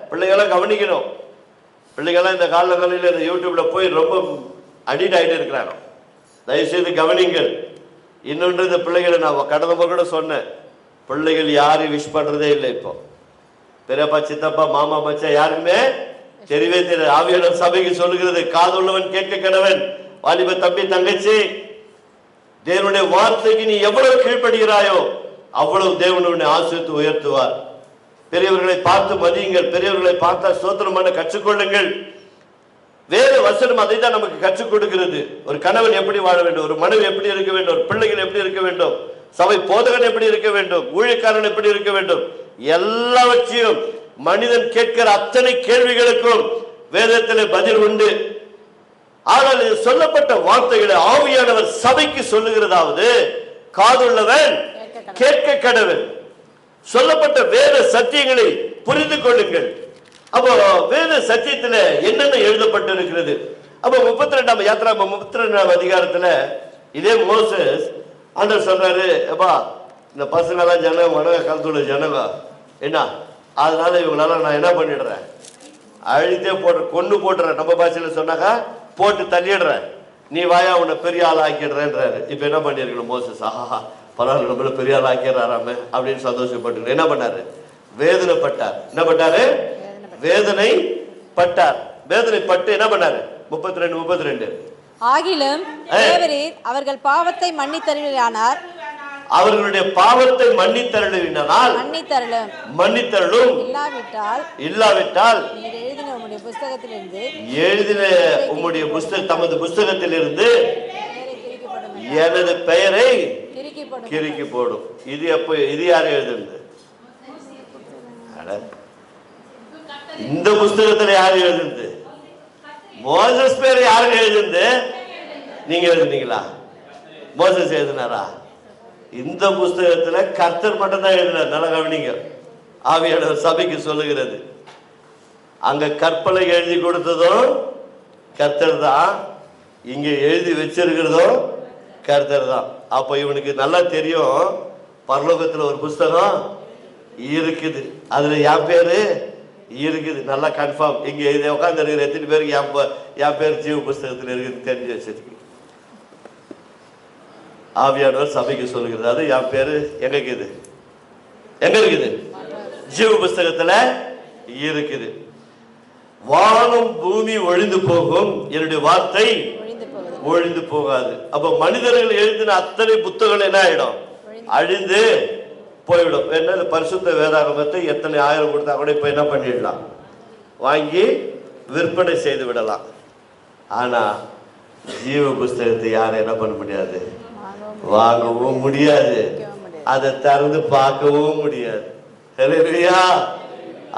Speaker 1: பிள்ளைகளாம் கவனிக்கணும். பிள்ளைகள்லாம் இந்த காலங்களில் இந்த யூடியூப்ல போய் ரொம்ப அடிக்ட் ஆகிட்டு இருக்கிறாங்க. தயவுசெய்து கவனிங்கள். இன்னொன்று, இந்த பிள்ளைகளை நான் கடந்த முறை கூட சொன்னேன், பிள்ளைகள் யாரும் விஷ் பண்றதே இல்லை. இப்போ பெரியப்பா சித்தப்பா மாமா மச்சா யாருக்குமே தெரியவே தெரியாது. ஆவியானவர் சபைக்கு சொல்லுகிறது, காதுள்ளவன் கேட்க கடவன். வாலிப தம்பி தங்கச்சி, தேவனுடைய வார்த்தைக்கு நீ எவ்வளவு கீழ்ப்படுகிறாயோ அவ்வளவு தேவனுடைய ஆசீர்வதித்து உயர்த்துவார். பெரியவர்களை பார்த்து மதியுங்கள், பெரியவர்களை பார்த்தா ஸ்தோத்திரம் பண்ண கற்றுக்கொள்ளுங்கள். வேத வசனம் அதை தான் நமக்கு கற்றுக் கொடுக்கிறது. ஒரு கணவன் எப்படி வாழ வேண்டும், ஒரு மனைவி எப்படி இருக்க வேண்டும், ஒரு பிள்ளைகள் எப்படி இருக்க வேண்டும், சபை போதகன் எப்படி இருக்க வேண்டும், ஊழியக்காரன் எப்படி இருக்க வேண்டும், எல்லாவற்றையும் மனிதன் கேட்கிற அத்தனை கேள்விகளுக்கும் வேதத்திலே பதில் உண்டு. ஆனால் இது சொல்லப்பட்ட வார்த்தைகளை ஆவியானவர் சபைக்கு சொல்லுகிறதாவது, காதுள்ளவன் கேட்க கடவன். சொல்லப்பட்ட வேத சத்தியங்களை புரிந்து கொள்ளுங்கள். அப்போ வேத சத்தியத்துல என்னென்ன எழுதப்பட்டு இருக்கிறது? அப்போ 32ஆம் யாத்ரா 32ஆம் அதிகாரத்துல இதே மோசஸ் ஆண்டவர் சொல்றாரு, அப்பா இந்த பசங்க எல்லாம் ஜனங்க மனக கலந்துள்ள ஜனங்க என்ன, அதனால இவங்களால நான் என்ன பண்ணிடுறேன், அழித்தே போடுற, கொண்டு போட்டுறேன். நம்ம பாஷையில சொன்னாக்கா போட்டு தள்ளிடுறேன், நீ வாயா உன்னை பெரிய ஆள் ஆக்கிடுறேன்றாரு. இப்ப என்ன பண்ணிருக்கணும் மோசஸ், ஆஹா பரவாயில்ல நம்மள பெரிய ஆள் ஆக்கிடுறாராமே அப்படின்னு சந்தோஷப்பட்டு என்ன பண்ணாரு, வேதனைப்பட்டார். என்ன பண்ணாரு, வேதனை பட்டார். வேதனை பட்டு என்ன பண்ணாரு, 32 ஆகிலும்
Speaker 2: தேவரீர் அவர்கள் பாவத்தை மன்னித்தருளினார்.
Speaker 1: அவர்களுடைய பாவத்தை மன்னித்தருளினால் மன்னித்தருளும், இல்லாவிட்டால்
Speaker 2: நீர் எழுதின உம்முடைய புஸ்தகத்திலிருந்து
Speaker 1: தமது புஸ்தகத்திலிருந்து எனது பெயரை கிறுக்கி போடும். இது எப்ப? இது யார் எழுதுனது? இந்த புஸ்தகத்துல யாரு எழுதுனது? மோசஸ் பேரை யாருக்கு எழுதுனது? நீங்க எழுதுனீங்களா? மோசஸ் எழுதினாரா? இந்த புஸ்தகத்துல கர்த்தர் மட்டும் தான் எழுதினார். நல்ல கவனிங்க, ஆவியானவர் சபைக்கு சொல்லுகிறது. அங்க கற்பனை எழுதி கொடுத்ததும் கர்த்தர் தான், இங்க எழுதி வச்சிருக்கிறதும் கர்த்தர் தான். அப்ப இவனுக்கு நல்லா தெரியும், பரலோகத்துல ஒரு புஸ்தகம் இருக்குது, அதுல என் பேரு இருக்குது. நல்லா கன்ஃபார்ம். இங்க உட்கார்ந்து இருக்கிற எத்தனை பேருக்கு என் பேர் ஜீவ புஸ்தகத்தில் இருக்குது தெரிஞ்சு வச்சிருக்கு. ஆவியானவர் சபைக்கு சொல்லுகிறது, அது என் பேரு எங்க இருக்குது? எங்க இருக்குது? ஜீவ புஸ்தகத்துல இருக்குது. வானம் பூமி ஒழிந்து போகும், என்னுடைய வார்த்தை ஒழிந்து போகாது. அப்ப மனிதர்கள் எழுதின அத்தனை புத்தகங்கள் என்ன ஆயிடும்? அழிந்து போய்விடும். என்ன பரிசுத்த வேதாகமத்தை எத்தனை ஆயிரம் கொடுத்தா கூட இப்ப என்ன பண்ணிடலாம்? வாங்கி விற்பனை செய்து விடலாம். ஆனா ஜீவ புஸ்தகத்தை யாரும் என்ன பண்ண முடியாது? வாங்கவும் முடியாது, அதை திறந்து பார்க்கவும் முடியாது.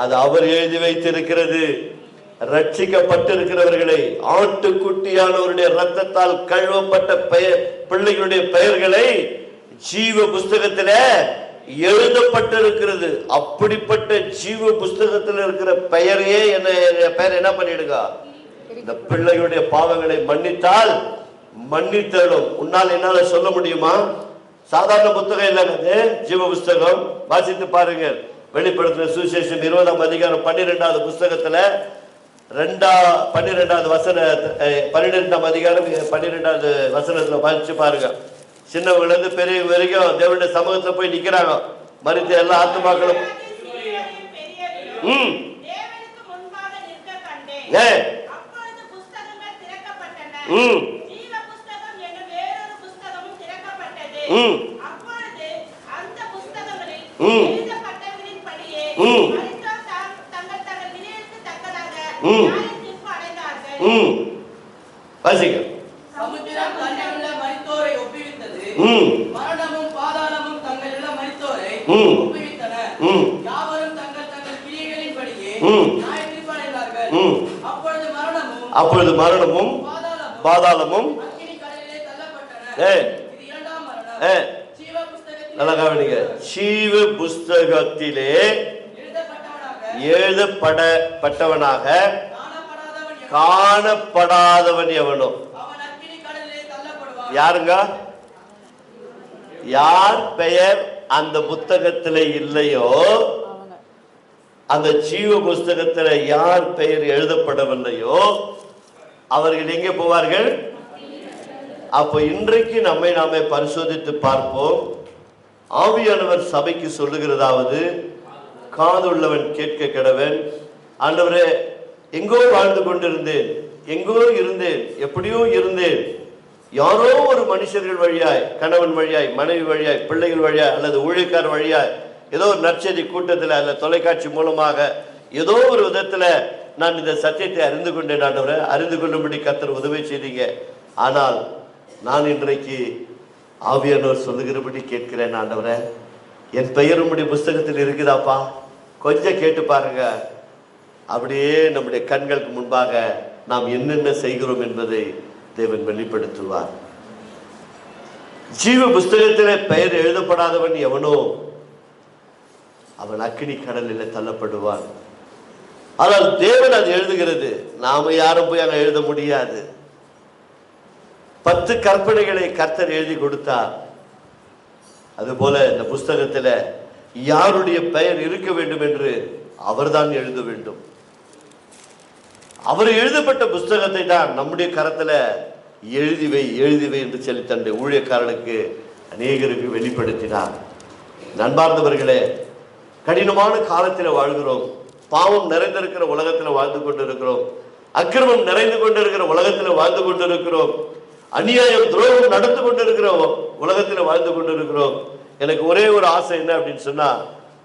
Speaker 1: அது அவர் எழுதி வைத்திருக்கிறது. ரட்சிக்கப்பட்டிருக்கிறவர்களை, ஆட்டுக்குட்டியானவருடைய ரத்தத்தால் கழுவப்பட்ட பிள்ளைகளுடைய பெயர்களை ஜீவ புஸ்தகத்தில எழுதப்பட்டிருக்கிறது. அப்படிப்பட்ட ஜீவ புஸ்தகத்தில் இருக்கிற பெயரையே பெயர் என்ன பண்ணிடுங்க? இந்த பிள்ளைகளுடைய பாவங்களை மன்னித்தால் மன்னித்தலும். உன்னால் என்னால சொல்ல முடியுமா? சாதாரண புத்தகம் இல்லைங்க, ஜீவ புஸ்தகம். வாசித்து பாருங்க. வெளிப்படுத்தின சுவிசேஷம் 20ஆம் அதிகாரம் 12வது புஸ்தகத்துல 12வது வசன 12ஆம் அதிகாரம் 12வது வசனத்துல வாசிச்சு பாருங்க. சின்னவங்க இருந்து பெரியவங்க வரைக்கும் தேவனுடைய சமூகத்துல போய் நிக்கிறாங்க. மரித்த எல்லா ஆத்துமாக்களும் வாசிக்க.
Speaker 3: மரணமும் பாதாளமும் தங்களில் மரித்தோரை ஒப்புவித்தன. யாவரும் தங்கள் தங்கள் கிரியைகளின்படியே நியாயத்தீர்ப்படைந்தார்கள். அப்பொழுது மரணமும் பாதாளமும் அக்கினி கடலிலே தள்ளப்பட்டன. இது இரண்டாம் மரணம். ஜீவ புஸ்தகத்திலே நல்லா கவனிங்க. ஜீவ புஸ்தகத்திலே எழுதப்பட்டவனாக காணப்படாதவன் எவனோ அவன் அக்கினி கடலிலே தள்ளப்படுவான். யாருங்க? யார் பெயர் அந்த புத்தகத்தில் இல்லையோ, அந்த ஜீவ புஸ்தகத்தில் யார் பெயர் எழுதப்படவில்லையோ அவர்கள் எங்கே போவார்கள்? அப்போ இன்றைக்கு நம்மை நாமே பரிசோதித்து பார்ப்போம். ஆவியானவர் சபைக்கு சொல்லுகிறதாவது, காதுள்ளவன் கேட்க கடவன். ஆண்டவரே, எங்கோ வாழ்ந்து கொண்டிருந்தேன், எங்கோ இருந்தேன், எப்படியோ இருந்தேன், யாரோ ஒரு மனுஷர்கள் வழியாய், கணவன் வழியாய், மனைவி வழியாய், பிள்ளைகள் வழியாய், அல்லது ஊழியக்கார வழியாய், ஏதோ ஒரு நற்செய்தி கூட்டத்தில் அல்ல தொலைக்காட்சி மூலமாக ஏதோ ஒரு விதத்துல நான் இந்த சத்தியத்தை அறிந்து கொண்டேன். ஆண்டவரே, அறிந்து கொள்ளும்படி கர்த்தர் உதவி செய்தீங்க. ஆனால் நான் இன்றைக்கு ஆவியானவர் சொல்லுகிறபடி கேட்கிறேன். ஆண்டவரே, என் பெயர் உம்முடைய புஸ்தகத்தில் இருக்குதாப்பா? கொஞ்சம் கேட்டு பாருங்க. அப்படியே நம்முடைய கண்களுக்கு முன்பாக நாம் என்னென்ன செய்கிறோம் என்பதை தேவன் வெளிப்படுத்துவார். ஜீவ புஸ்தகத்திலே பெயர் எழுதப்படாதவன் எவனோ அவன் அக்கினி கடலில் தள்ளப்படுவான். ஆனால் தேவன் அது எழுதுகிறது. நாம யாரும் போய் அங்க எழுத முடியாது. 10 கற்பனைகளை கர்த்தர் எழுதி கொடுத்தார். அதுபோல இந்த புஸ்தகத்துல யாருடைய பெயர் இருக்க வேண்டும் என்று அவர்தான் எழுத வேண்டும். அவர் எழுதப்பட்ட புஸ்தகத்தை தான் நம்முடைய கரத்துல எழுதிவை என்று சொல்லி தன்னுடைய ஊழியக்காரனுக்கு அநேகருக்கு வெளிப்படுத்தினார். நண்பார்ந்தவர்களே, கடினமான காலத்தில் வாழ்கிறோம். பாவம் நிறைந்திருக்கிற உலகத்தில் வாழ்ந்து கொண்டிருக்கிறோம். அக்கிரமம் நிறைந்து கொண்டிருக்கிற உலகத்தில் வாழ்ந்து கொண்டிருக்கிறோம். அநியாயம் துரோகம் நடந்து கொண்டிருக்கிற உலகத்தில் வாழ்ந்து கொண்டிருக்கிறோம்.
Speaker 1: எனக்கு ஒரே ஒரு ஆசை என்ன அப்படின்னு சொன்னா,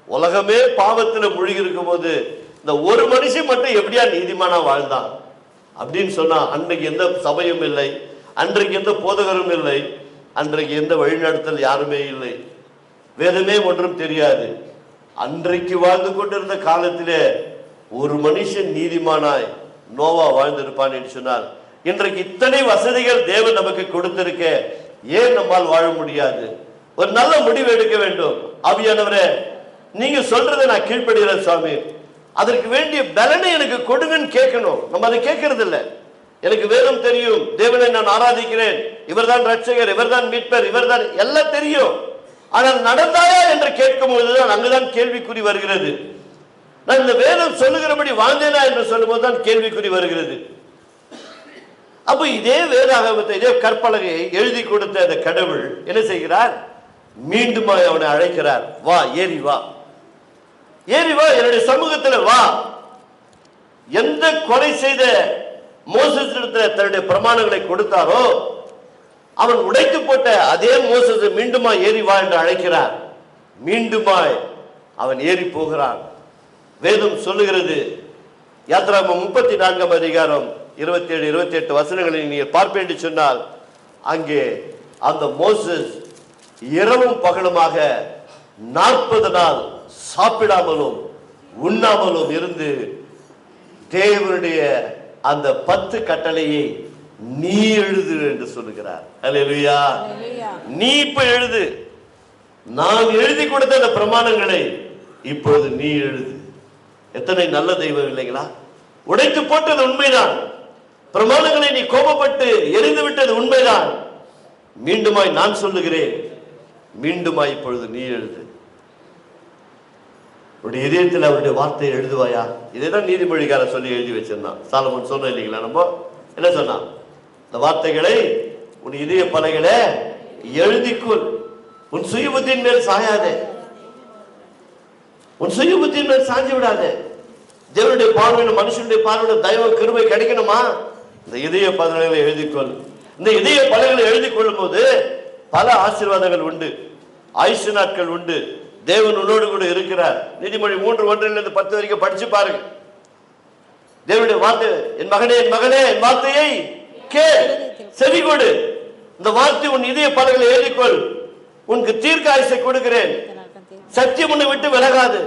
Speaker 1: உலகமே பாவத்துல முழுகி இருக்கும் போது இந்த ஒரு மனுஷன் மட்டும் எப்படியா நீதிமானா வாழ்ந்தான் அப்படின்னு சொன்னா, அன்றைக்கு எந்த சபையும் இல்லை, அன்றைக்கு எந்த போதகரும் இல்லை, அன்றைக்கு எந்த வழிநடத்தல் யாருமே இல்லை, வேதமே ஒன்றும் தெரியாது. அன்றைக்கு வாழ்ந்து கொண்டிருந்த காலத்திலே ஒரு மனுஷன் நீதிமானாய் நோவா வாழ்ந்திருப்பான் என்று சொன்னார். இன்றைக்கு இத்தனை வசதிகள் தேவன் நமக்கு கொடுத்திருக்க ஏன் நம்மால் வாழ முடியாது? ஒரு நல்ல முடிவு எடுக்க வேண்டும். ஆவியானவரே, நீங்க சொல்றதை நான் கீழ்ப்படுகிறேன் சுவாமி, அதற்கு வேண்டிய பலனை எனக்கு கொடுங்கன்னு கேட்கணும். நம்ம அதை கேட்கறது இல்லை. எனக்கு வேதம் தெரியும், தேவனை நான் ஆராதிக்கிறேன், இவர்தான் ரட்சகர், இவர்தான் மீட்பர், இவர்தான் எல்லாம் தெரியும், ஆனால் நடந்தாயா என்று கேட்கும் பொழுதுதான் அங்குதான் கேள்விக்குறி வருகிறது. நான் இந்த வேதம் சொல்லுகிறபடி வாழ்ந்தேனா என்று சொல்லும் போதுதான் கேள்விக்குறி வருகிறது. அப்ப இதே வேதாகமத்தை, இதே கற்பலகையை எழுதி கொடுத்த அந்த கடவுள் என்ன செய்கிறார்? மீண்டும் அவனை அழைக்கிறார். வா, ஏறி வா, ஏறி வா, என்னுடைய சமூகத்தில் வா. எந்த கொலை செய்த மோசேசிடத்தில் தன்னுடைய பிரமாணங்களை கொடுத்தாரோ அவன் உடைத்து போட்ட அதே மோசேஸ் மீண்டுமா ஏறி வா என்று அழைக்கிறார். மீண்டுமாய் அவன் ஏறி போகிறான். வேதம் சொல்லுகிறது, யாத்திராகமம் 34 அதிகாரம் 27, 28 வசனங்களை நீங்கள் பார்ப்பேன் என்று சொன்னால், அங்கே அந்த மோசேஸ் இரவும் பகலுமாக 40 நாள் சாப்பிடாமலும் உண்ணாமலும் இருந்து தேவனுடைய அந்த 10 கட்டளையை நீ எழுது என்று சொல்லுகிறார். அல்லேலூயா. நீ இப்ப எழுது, நான் எழுதி கொடுத்த அந்த பிரமாணங்களை இப்பொழுது நீ எழுது. எத்தனை நல்ல தெய்வம் இல்லைங்களா? உடைத்து போட்டது உண்மைதான், பிரமாணங்களை நீ கோபப்பட்டு எரிந்து விட்டது உண்மைதான். மீண்டுமாய் நான் சொல்லுகிறேன், மீண்டுமாய் இப்பொழுது நீ எழுது. உடைய இதயத்தில் அவருடைய வார்த்தையை எழுதுவாயா? இதைதான் நீதிமொழிக்காரர் சொல்லி எழுதி வச்சிருந்தான். சாலமோன் சொன்ன இல்லைங்களா? நம்ம என்ன சொன்னான்? இந்த வார்த்தைகளை உன் இதய பலகையில எழுதிக்கொள், உன் சுய புத்தியின் மேல் சாயாதே, உன் சுய புத்தியின் மேல் சாஞ்சி விடாதே. தேவனுடைய பார்வையில மனுஷனுடைய பார்வையில தயவு கிருபை கிடைக்கணுமா? இந்த இதய பலகைகளை எழுதிக்கொள். இந்த இதய பலகைகளை எழுதி கொள்ளும் போது பல ஆசீர்வாதங்கள் உண்டு, ஆயுசு நாட்கள் உண்டு. தேவன் உன்னோடு கூட இருக்கிறார். நீதிமொழி 3:1 10 வரைக்கும் படிச்சு பாருங்க. தேவனுடைய வார்த்தை, என் மகனே, என் மகனே, என் வார்த்தையை கேள், செவி கொடு. இந்த வார்த்தை உன் இதய பலகைகளை எழுதிக்கொள், உனக்கு தீர்க்க ஆயுசை கொடுக்கிறேன், சத்தியம் உன்னை விட்டு விலகாது.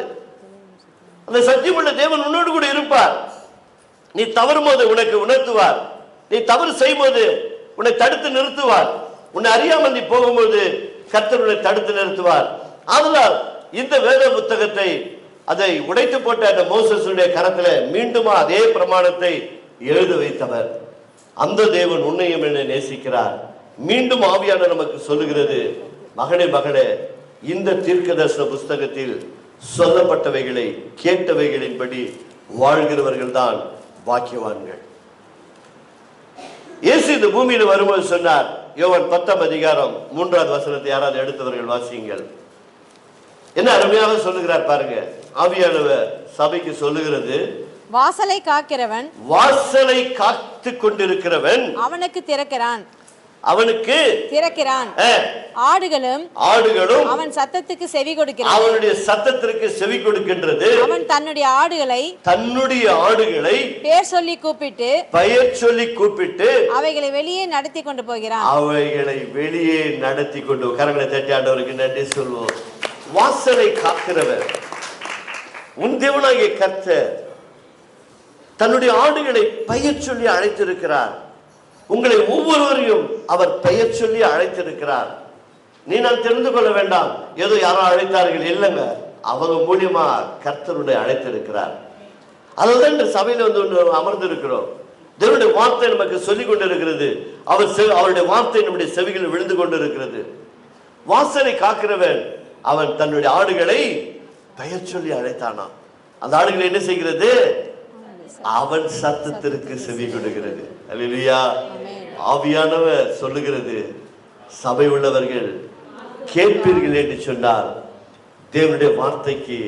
Speaker 1: அந்த சத்தியம் உள்ள தேவன் உன்னோடு கூட இருப்பார். நீ தவறும் போது உனக்கு உணர்த்துவார், நீ தவறு செய்யும் போது உன்னை தடுத்து நிறுத்துவார், உன்னை அறியாமல் நீ போகும்போது கர்த்தர் உன்னை தடுத்து நிறுத்துவார். அதனால் இந்த வேத புத்தகத்தை, அதை உடைத்து போட்ட அந்த மோசேசுடைய கரத்துல மீண்டுமா அதே பிரமாணத்தை எழுத வைத்தவர் அந்த தேவன் உன்னையும் என்னை நேசிக்கிறார். மீண்டும் ஆவியான நமக்கு சொல்லுகிறது, மகனே மகளே, இந்த தீர்க்கதரிசன புஸ்தகத்தில் சொல்லப்பட்டவைகளை கேட்டவைகளின்படி வாழ்கிறவர்கள் தான் பாக்கியவான்கள். இயேசு இந்த பூமியில் வரும்போது சொன்னார், யோவான் 10 அதிகாரம் 3வது வசனத்தை யாராவது எடுத்தவர்கள் வாசியுங்கள். என்ன அருமையாக சொல்லுகிறார் பாருங்க. ஆவியானவர் சபைக்கு சொல்லுகிறது,
Speaker 2: வாசலை காக்கிறவன்,
Speaker 1: வாசலை காத்து கொண்டிருக்கிறவன்
Speaker 2: அவனுக்கு திறக்கிறான்,
Speaker 1: அவனுக்கு
Speaker 2: திறக்கிறான். ஆடுகளும் அவன் சத்தத்துக்கு செவி கொடுக்கிறது,
Speaker 1: அவனுடைய சத்தத்திற்கு செவி கொடுக்கின்றது.
Speaker 2: அவன் தன்னுடைய ஆடுகளை
Speaker 1: பெயர் சொல்லி கூப்பிட்டு
Speaker 2: அவைகளை வெளியே நடத்தி கொண்டு போகிறான்.
Speaker 1: அவைகளை வெளியே நடத்தி கொண்டு, கரங்களை தட்டி ஆண்டவருக்கு நன்றி சொல்வோம். வாசலை காக்கிறவர் உன் தேவனாகிய கர்த்தர் தன்னுடைய ஆடுகளை பெயர் சொல்லி அழைத்திருக்கிறார். உங்களை ஒவ்வொருவரையும் அவர் பெயர் சொல்லி அழைத்திருக்கிறார். நீ நான் தெரிந்து கொள்ள வேண்டாம், ஏதோ யாரோ அழைத்தார்கள், இல்லைங்க, அவங்க மூலியமா கர்த்தருடைய அழைத்திருக்கிறார். அதுதான் இந்த சபையில வந்து அமர்ந்திருக்கிறோம். தேவனுடைய வார்த்தை நமக்கு சொல்லிக் கொண்டிருக்கிறது. அவருடைய வார்த்தை நம்முடைய செவிகளில் விழுந்து கொண்டிருக்கிறது. வாசலை காக்கிறவன் அவன் தன்னுடைய ஆடுகளை பெயர் சொல்லி அழைத்தானா. அந்த ஆடுகளை என்ன செய்கிறது? அவன் சத்தத்திற்கு செவி கொடுக்கிறது. அல்லேலூயா. ஆவியானவர் சொல்லுகிறது, சபை உள்ளவர்கள் கேட்பீர்கள் என்று சொன்னார். தேவனுடைய வார்த்தைக்கு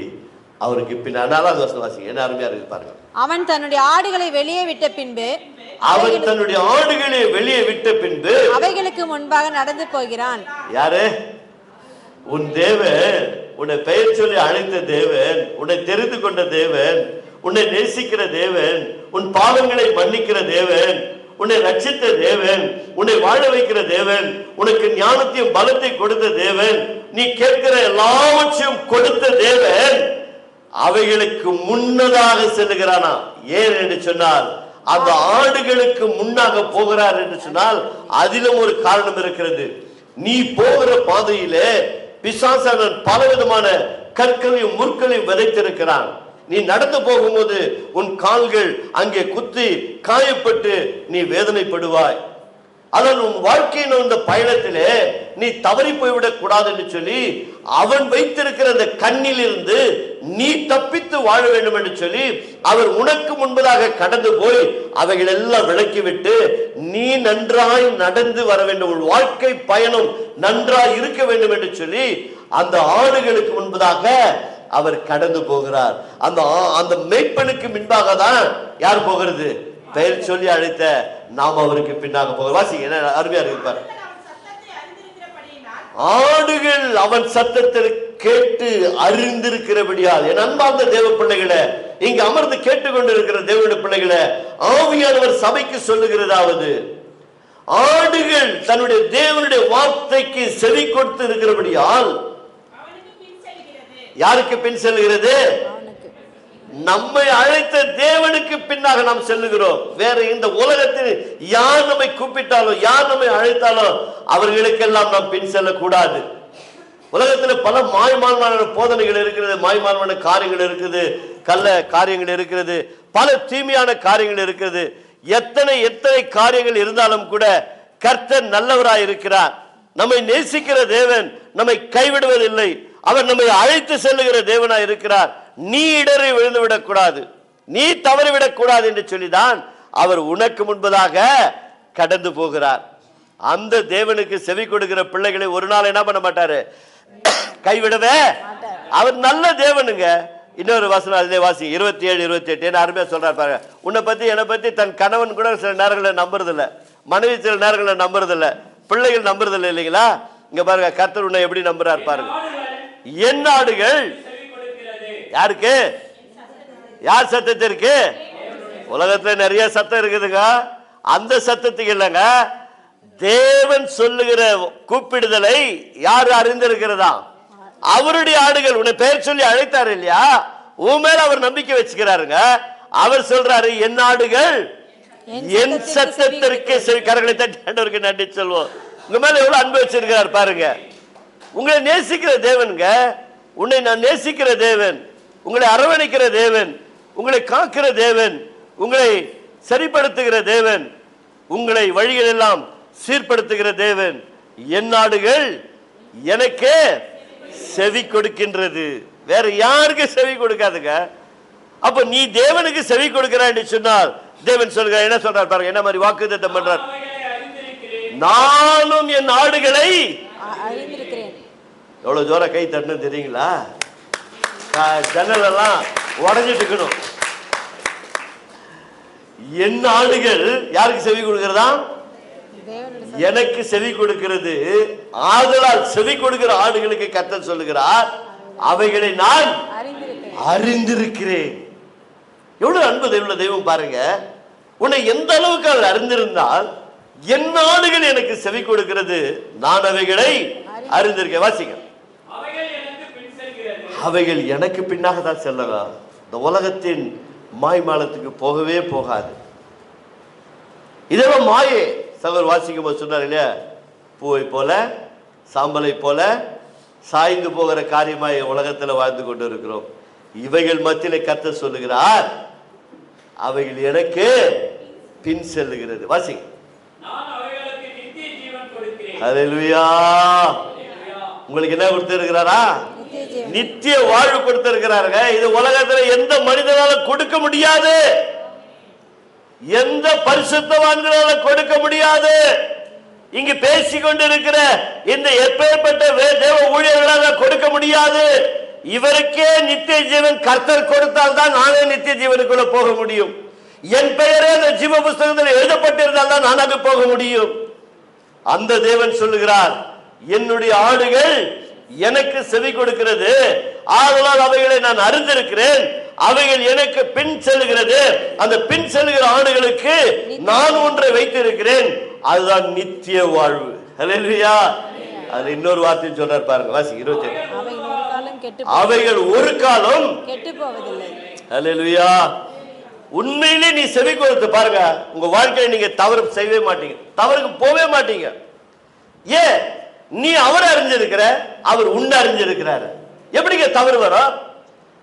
Speaker 1: அவருக்கு பின் 4வது வசனம் வாசிங்க, என்ன அருமையா இருக்கு பாருங்க.
Speaker 2: அவன் தன்னுடைய ஆடுகளை வெளியே விட்ட பின்பு
Speaker 1: அவைகளுக்கு முன்பாக
Speaker 2: நடந்து போகிறான்.
Speaker 1: யாரு?
Speaker 3: உன் தேவன், உன்னை பெயர் சொல்லி அழைத்த தேவன், உன்னை தெரிந்து கொண்ட தேவன், உன்னை நேசிக்கிற தேவன், உன் பாவங்களை மன்னிக்கிற தேவன், உன்னை ரட்சித்த தேவன், உன்னை வாழ வைக்கிற தேவன், உனக்கு ஞானத்தையும் பலத்தை கொடுத்த தேவன், நீ கேட்கிற எல்லாவற்றையும் கொடுத்த தேவன் அவைகளுக்கு முன்னதாக செல்லுகிறானா. ஏன் என்று சொன்னால், அந்த ஆடுகளுக்கு முன்னாக போகிறார் என்று சொன்னால் அதிலும் ஒரு காரணம் இருக்கிறது. நீ போகிற பாதையிலே பிசாசானவன் பலவிதமான கற்களையும் முற்களையும் விதைத்திருக்கிறான். நீ நடந்து போகும்போது உன் கால்கள் அங்கே குத்தி காயப்பட்டு நீ வேதனைப்படுவாய். அதனால் உன் வாழ்க்கையின் இந்த பயணத்திலே நீ தவறி போய்விடக் கூடாது என்று சொல்லி அவன் வைத்திருக்கிற அந்த கண்ணில் இருந்து நீ தப்பித்து வாழ வேண்டும் என்று சொல்லி அவர் உனக்கு முன்பதாக கடந்து போய் அவைகள் எல்லாம் விலக்கிவிட்டு நீ நன்றாய் நடந்து வர வேண்டும், உன் வாழ்க்கை பயணம் நன்றாய் இருக்க வேண்டும் என்று சொல்லி அந்த ஆடுகளுக்கு முன்பதாக அவர் கடந்து போகிறார். அந்த மேய்ப்பனுக்கு முன்பாக தான் யார் போகிறது? பெயர் சொல்லி அழைத்த நாம் அவருக்கு பின்னாக போகிறோம். வாசிங்க, என்ன அருமையா இருப்பார். ஆடுகள் அவன் சத்தத்தை கேட்டு அறிந்திருக்கிறபடியால், என் அன்பார்ந்த தேவ பிள்ளைகளை, இங்கு அமர்ந்து கேட்டுக்கொண்டிருக்கிற தேவனுடைய பிள்ளைகளை, ஆவியானவர் சபைக்கு சொல்லுகிறதாவது, ஆடுகள் தன்னுடைய தேவனுடைய வார்த்தைக்கு செவி கொடுத்து இருக்கிறபடியால் யாருக்கு பின் செல்கிறது? நம்மை அழைத்த தேவனுக்கு பின்னாக நாம் செல்லுகிறோம். வேற இந்த உலகத்தில் யார் நம்மை கூப்பிட்டாலும் யார் நம்மை அழைத்தாலும் அவர்களுக்கெல்லாம் நாம் பின் செல்லக்கூடாது. உலகத்தில் பல மாய்மான்மான போதனைகள் இருக்கிறது, மாய்மான்மான காரியங்கள் இருக்குது, கள்ள காரியங்கள் இருக்கிறது, பல தீமையான காரியங்கள் இருக்கிறது. எத்தனை காரியங்கள் இருந்தாலும் கூட கர்த்தர் நல்லவராய் இருக்கிறார். நம்மை நேசிக்கிற தேவன் நம்மை கைவிடுவதில்லை. அவர் நம்மை அழைத்து செல்லுகிற தேவனாய் இருக்கிறார். நீ இடரை விழுந்து விடக்கூடாது, நீ தவறிவிடக் கூடாது என்று சொல்லிதான் அவர் உனக்கு முன்பதாக கடந்து போகிறார். அந்த தேவனுக்கு செவி கொடுக்கிற பிள்ளைகளை ஒரு நாள் என்ன பண்ண மாட்டாரு? கைவிடவே. அவர் நல்ல தேவனுங்க. இன்னொரு வசனம் அதிலே வாசி, 27, 28 என்ன அருமையா சொல்றாரு பாருங்க. உன்னை பத்தி என்னை பத்தி தன் கணவன் கூட சில நேரங்களில் நம்புறதில்லை, மனைவி சில நேரங்களில் நம்புறதில்லை, பிள்ளைகள் நம்புறதில்லை இல்லைங்களா? இங்க பாருங்க, கர்த்தர் உன்னை எப்படி நம்புறார் பாருங்க. என் ஆடுகள் யாருக்கு? யார் சத்தத்திற்கு? உலகத்துல நிறைய சத்தம் இருக்குதுங்க, அந்த சத்தத்துக்கு இல்லைங்க, தேவன் சொல்லுகிற கூப்பிடுதலை யாரு அறிந்திருக்கிறதா? அவருடைய ஆடுகள். உன்னை பெயர் சொல்லி அழைத்தார் இல்லையா, உன் மேல அவர் நம்பிக்கை வச்சுக்கிறாருங்க. அவர் சொல்றாரு, என் ஆடுகள் என் சத்தத்திற்கு செவி. கரங்களை தட்டி ஆண்டவருக்கு நன்றி சொல்வோம். உங்க மேல எவ்வளவு அன்பு வச்சிருக்கிறார் பாருங்க. உங்களை நேசிக்கிற தேவனுங்க, உன்னை நான் நேசிக்கிற தேவன், உங்களை அரவணைக்கிற தேவன், உங்களை காக்கிற தேவன், உங்களை சரிப்படுத்துகிற தேவன், உங்களை வழிகள் எல்லாம் சீர்படுத்துகிற தேவன். என் நாடுகள் எனக்கு செவி கொடுக்கின்றது, வேற யாருக்கு செவி கொடுக்காதுங்க. அப்ப நீ தேவனுக்கு செவி கொடுக்கிறாய் என்று சொன்னால் தேவன் சொல்கிறார், என்ன சொல்றார் பாருங்க, என்ன மாதிரி வாக்குத்தத்தம் பண்றார். நானும் என் ஆடுகளை அறிந்திருக்கிறேன். எவ்வளவு ஜோர கை தட்டணும் தெரியுங்களா? ஜன்னல் எல்லாம் உடஞ்சிட்டு இருக்கணும். என் ஆடுகள் யாருக்கு செவி கொடுக்கிறதா? எனக்கு செவி கொடுக்கிறது. ஆதலால் செவி கொடுக்கிற ஆடுகளுக்கு கர்த்தர் சொல்லுகிறார், அவைகளை நான் அறிந்திருக்கிறேன். எவ்வளவு அன்பு தெய்வ தெய்வம் பாருங்க. உன்னை எந்த அளவுக்கு அவர் அறிந்திருந்தால், என் ஆடுகள் எனக்கு செவி கொடுக்கிறது, நான் அவைகளை அறிந்திருக்கேன். வாசிங்க, அவைகள் எனக்கு பின்னாக தான் செல்லலாம். இந்த உலகத்தின் மாய்மாலத்துக்கு போகவே போகாது. இதெல்லாம் மாயே. சகோதரர் வாசிக்கும் போது சொன்னார் இல்லையா, பூவை போல சாம்பலை போல சாய்ந்து போகிற காரியமாய் உலகத்தில் வாழ்ந்து கொண்டு இருக்கிறோம். இவைகள் மத்தியிலே கர்த்தர் சொல்லுகிறார், அவைகள் எனக்கு பின் செல்லுகிறது. வாசிங்க, ஹல்லேலூயா. உங்களுக்கு என்ன கொடுத்திருக்கிறாரா? நித்திய வாழ்வு கொடுத்திருக்கிறாருங்க. இது உலகத்துல எந்த மனிதனால கொடுக்க முடியாது, எந்த பரிசுத்தவான்களால கொடுக்க முடியாது. இங்கு பேசிக்கொண்டிருக்கிற இந்த எப்பேற்பட்ட தேவ ஊழியர்களால் கொடுக்க முடியாது. இவருக்கே நித்திய ஜீவன் கர்த்தர் கொடுத்தால் தான் நானே நித்திய ஜீவனுக்குள்ள போக முடியும். என் பெயரே அந்த ஜீவ புஸ்தகத்தில் எழுதப்பட்டிருந்தால் தான் நான் அங்கு போக முடியும். அந்த தேவன் சொல்லுகிறார், என்னுடைய ஆடுகள் எனக்கு செவி கொடுக்கிறது, ஆதலால் அவைகளை நான் அறிந்திருக்கிறேன், அவைகள் எனக்கு பின் செல்கிறது, அந்த பின் செல்கிற ஆடுகளுக்கு நான் ஒன்றை வைத்திருக்கிறேன், அதுதான் நித்திய வாழ்வு. ஹல்லேலூயா. அது இன்னொரு வார்த்தை சொல்றார் பாருங்க, வாசி 28. அவைகள் ஒரு காலம்
Speaker 2: கெட்டு போவதில்லை.
Speaker 3: ஹல்லேலூயா. உண்மையிலே நீ செவி கொடுத்து பாருங்க, உங்க வாழ்க்கையை நீங்க தவறு செய்யவே மாட்டீங்க, தவறுக்கு போவே மாட்டீங்க. ஏன்? நீ அவர் அறிஞ்சிருக்கிற, அவர் உன்னை அறிஞ்சிருக்கிறாரு. எப்படிங்க தவறு வரும்?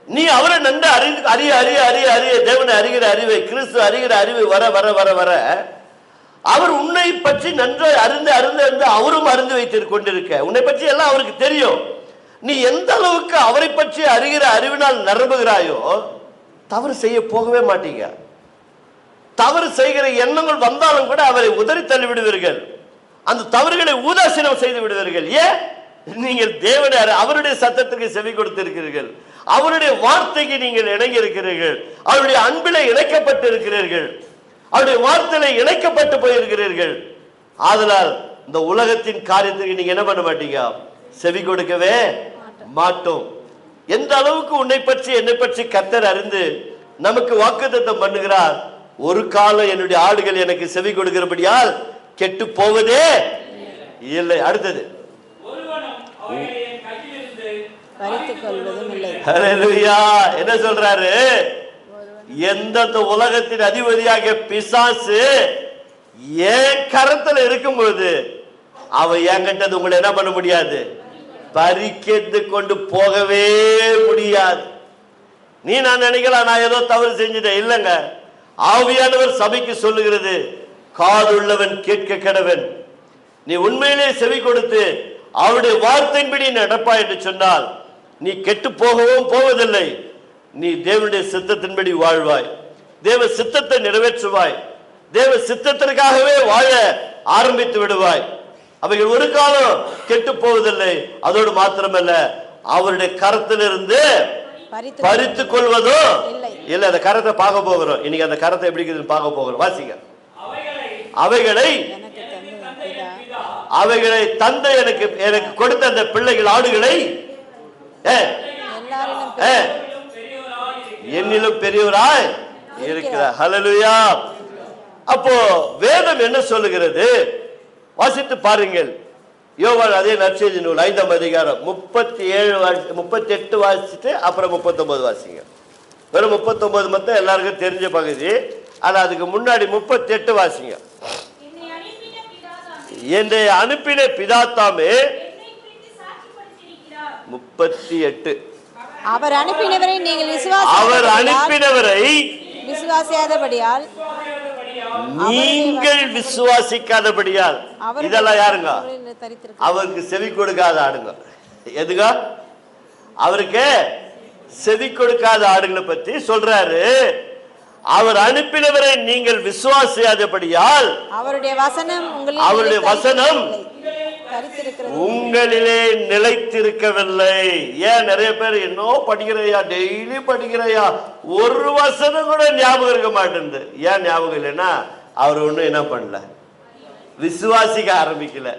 Speaker 3: நீ அவரை நன்கு அறிய அறிய அறிய அறிய தேவனை அறிகிற அறிவை, கிறிஸ்து அறிகிற அறிவை வர வர வர வர அவர் உன்னை பற்றி நன்றாய் அறிந்து அறிந்து அறிந்து அவரும் அறிந்து வைத்துக் கொண்டிருக்க, உன்னை பற்றி எல்லாம் அவருக்கு தெரியும். நீ எந்த அளவுக்கு அவரை பற்றி அறிகிற அறிவினால் நிரம்புகிறாயோ தவறு செய்ய போகவே மாட்டீங்க. தவறு செய்கிற எண்ணங்கள் வந்தாலும் கூட அவரை உதறி தள்ளி விடுவீர்கள், அந்த தவறுகளை உதாசீனம் செய்து விடுவீர்கள். ஏன்? நீங்கள் தேவனை அவருடைய சத்தத்துக்கு செவி கொடுத்திருக்கிறீர்கள், அவருடைய வார்த்தைக்கு நீங்கள் இணங்கி இருக்கிறீர்கள், அவருடைய அன்பில இணைக்கப்பட்டு இருக்கிறீர்கள், அவருடைய வார்த்தையில இணைக்கப்பட்டு போயிருக்கிறீர்கள். ஆதலால் இந்த உலகத்தின் காரியத்துக்கு நீங்க என்ன பண்ண மாட்டீங்க? செவி கொடுக்கவே மாட்டோம். எந்த அளவுக்கு உன்னை பற்றி என்னை பற்றி கர்த்தர் அறிந்து நமக்கு வாக்குத்தத்தம் பண்ணுகிறார், ஒரு காலம் என்னுடைய ஆடுகள் எனக்கு செவி கொடுக்கிறபடியால் கெட்டு போவதே இல்லை. அடுத்தது என்ன சொல்றாரு? எந்தெந்த உலகத்தின் அதிபதியாக பிசாசு என் கரத்துல இருக்கும்போது அவன் என்கிட்ட உங்களை என்ன பண்ண முடியாது? பறிக்கெடுத்து கொண்டு போகவே முடியாது. நீ நான் நினைக்கலாம் நான் ஏதோ தவறு செஞ்சுட்டேன், இல்லைங்க. ஆவியானவர் சபைக்கு சொல்லுகிறது, காதுள்ளவன் கேட்க கடவன். நீ உண்மையிலே செவி கொடுத்து அவருடைய வார்த்தையின்படி நடப்பா என்று சொன்னால் நீ கெட்டு போகவும் போவதில்லை. நீ தேவனுடைய சித்தத்தின்படி வாழ்வாய், தேவ சித்தத்தை நிறைவேற்றுவாய், தேவ சித்தத்திற்காகவே வாழ ஆரம்பித்து விடுவாய். அவைகள் ஒரு காலம் கெட்டு போவதில்லை. அதோடு மாத்திரமல்ல, அவருடைய கரத்திலிருந்து பறித்து கொள்வதும் இல்லை. அந்த கரத்தை பார்க்க போகிறோம் இன்னைக்கு. அந்த கரத்தை எப்படி இருக்குதுன்னு பார்க்க போகிறோம். வாசிங்க. அவைகளை தந்தை எனக்கு கொடுத்த அந்த பிள்ளைகள் ஆடுகளை என்னிலும் பெரியவராய் இருக்கிறார். ஹல்லேலூயா. அப்போ வேதம் என்ன சொல்லுகிறது? வாசித்து பாருங்கள். யோவான் அதே நற்செய்தி நூல் 5ஆம் அதிகாரம் 38 வாசிச்சுட்டு அப்புறம் 39 வாசிங்க. வெறும் 39 மட்டும் எல்லாருக்கும் தெரிஞ்ச பகுதி. ஆனா அதுக்கு முன்னாடி 38 வாசிங்க. என்னை அனுப்பின பிதாத்தாமே 38.
Speaker 2: அவர் அனுப்பினவரை நீங்கள் விசுவாசியாதபடியால்
Speaker 3: நீங்கள் விசுவாசிக்காதபடியால். இதெல்லாம் யாருங்க? அவருக்கு செவி கொடுக்காத ஆடுங்க. எதுங்க? அவருக்கு செவி கொடுக்காத ஆடுகளை பற்றி சொல்றாரு. அவர் அனுப்பினவரை நீங்கள் விசுவாசியாதபடியால் அவருடைய வசனம் உங்களிலே நிலைத்திருக்கவில்லை. ஏன்? நிறைய பேர் என்ன படிக்கிறையா, டெய்லி படிக்கிறையா, ஒரு வசனம் கூட ஞாபகம் இருக்க மாட்டேங்குது. ஏன் ஞாபகம் இல்லைன்னா அவர் ஒன்றும் என்ன பண்ணல, விசுவாசிக்க ஆரம்பிக்கல.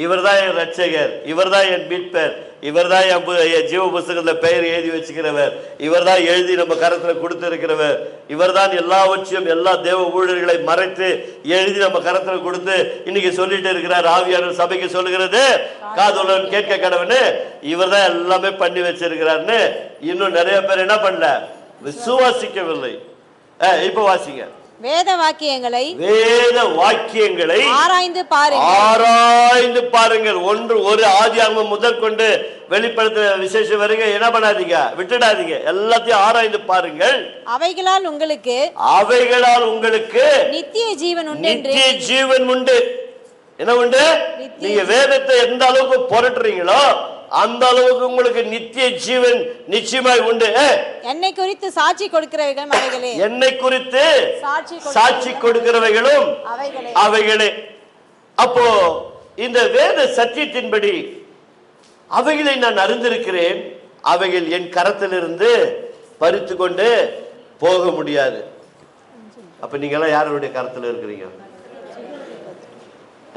Speaker 3: இவர் தான் என் ரட்சகர், இவர் தான் என் மீட்பர், இவர் தான் என் ஜீவ புஸ்தகத்தில் பெயர் எழுதி வச்சுக்கிறவர், இவர் தான் எழுதி நம்ம கரத்தில் கொடுத்திருக்கிறவர், இவர் தான் எல்லாவற்றையும் எல்லா தேவ ஊழியர்களை மறைத்து எழுதி நம்ம கரத்தில் கொடுத்து இன்னைக்கு சொல்லிட்டு இருக்கிறார். ஆவியானவர் சபைக்கு சொல்லுகிறது, காதுள்ளவன் கேட்க கடவன்னு இவர் தான் எல்லாமே பண்ணி வச்சிருக்கிறார்னு இன்னும் நிறைய பேர் என்ன பண்ணல, விசுவாசிக்கவில்லை. இப்ப வாசிங்க.
Speaker 2: வேத வாக்கியங்களை
Speaker 3: ஆராய்ந்து பாருங்கள். ஒரு ஆதியாகமம் முதல் கொண்டு வெளிப்படுத்த விசேஷம் வரைங்க என்ன பண்ணாதீங்க, விட்டுடாதீங்க. எல்லாத்தையும் ஆராய்ந்து பாருங்கள். அவைகளால் உங்களுக்கு
Speaker 2: நித்திய ஜீவன் உண்டு.
Speaker 3: என்ன உண்டு? நீங்க வேதத்தை எந்த அளவுக்கு புரட்டுறீங்களோ அந்த அளவுக்கு உங்களுக்கு நித்திய ஜீவன் நிச்சயமாய் உண்டு.
Speaker 2: என்னை குறித்து சாட்சி கொடுக்கிறவைகளும் அவைகளே.
Speaker 3: என்னை குறித்து சாட்சி கொடுக்கிறவைகளும் அவைகளே. அப்போ இந்த வேத சத்தியத்தின்படி அவைகளை நான் அறிந்திருக்கிறேன், அவைகள் என் கரத்திலிருந்து பறித்து கொண்டு போக முடியாது. அப்ப நீங்க எல்லாம் யாருடைய கரத்தில் இருக்கிறீங்க?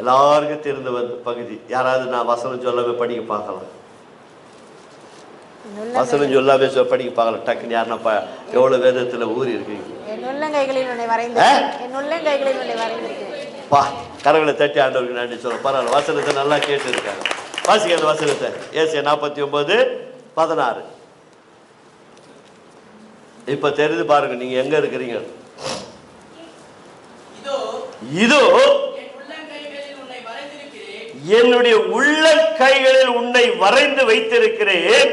Speaker 3: எல்லாருக்கும் தெரிந்த பகுதி. யாராவது நான் வசனம் சொல்லவே படிக்க பார்க்கலாம். வசனம் சொல்லாமே படிக்க பார்க்கலாம். டக்குன்னு யாருன்னா எவ்வளவு வேதத்துல ஊறி இருக்கீங்க.
Speaker 2: என் உள்ளங்கைகளில் உன்னை வரைந்திருக்கிறேன். என் உள்ளங்கைகளில் உன்னை வரைந்திருக்கிறேன்.
Speaker 3: பா கரங்களை தட்டி ஆண்டவருக்கு நன்றி சொல்ல. பரவாயில்ல, வசனத்தை நல்லா கேட்டு இருக்காங்க. வாசிக்க அந்த வசனத்தை. ஏசாயா 49:16. இப்ப தெரிந்து பாருங்க நீங்க எங்க இருக்கிறீங்க. இதோ என்னுடைய உள்ள கைகளில் உன்னை வரைந்து வைத்திருக்கிறேன்.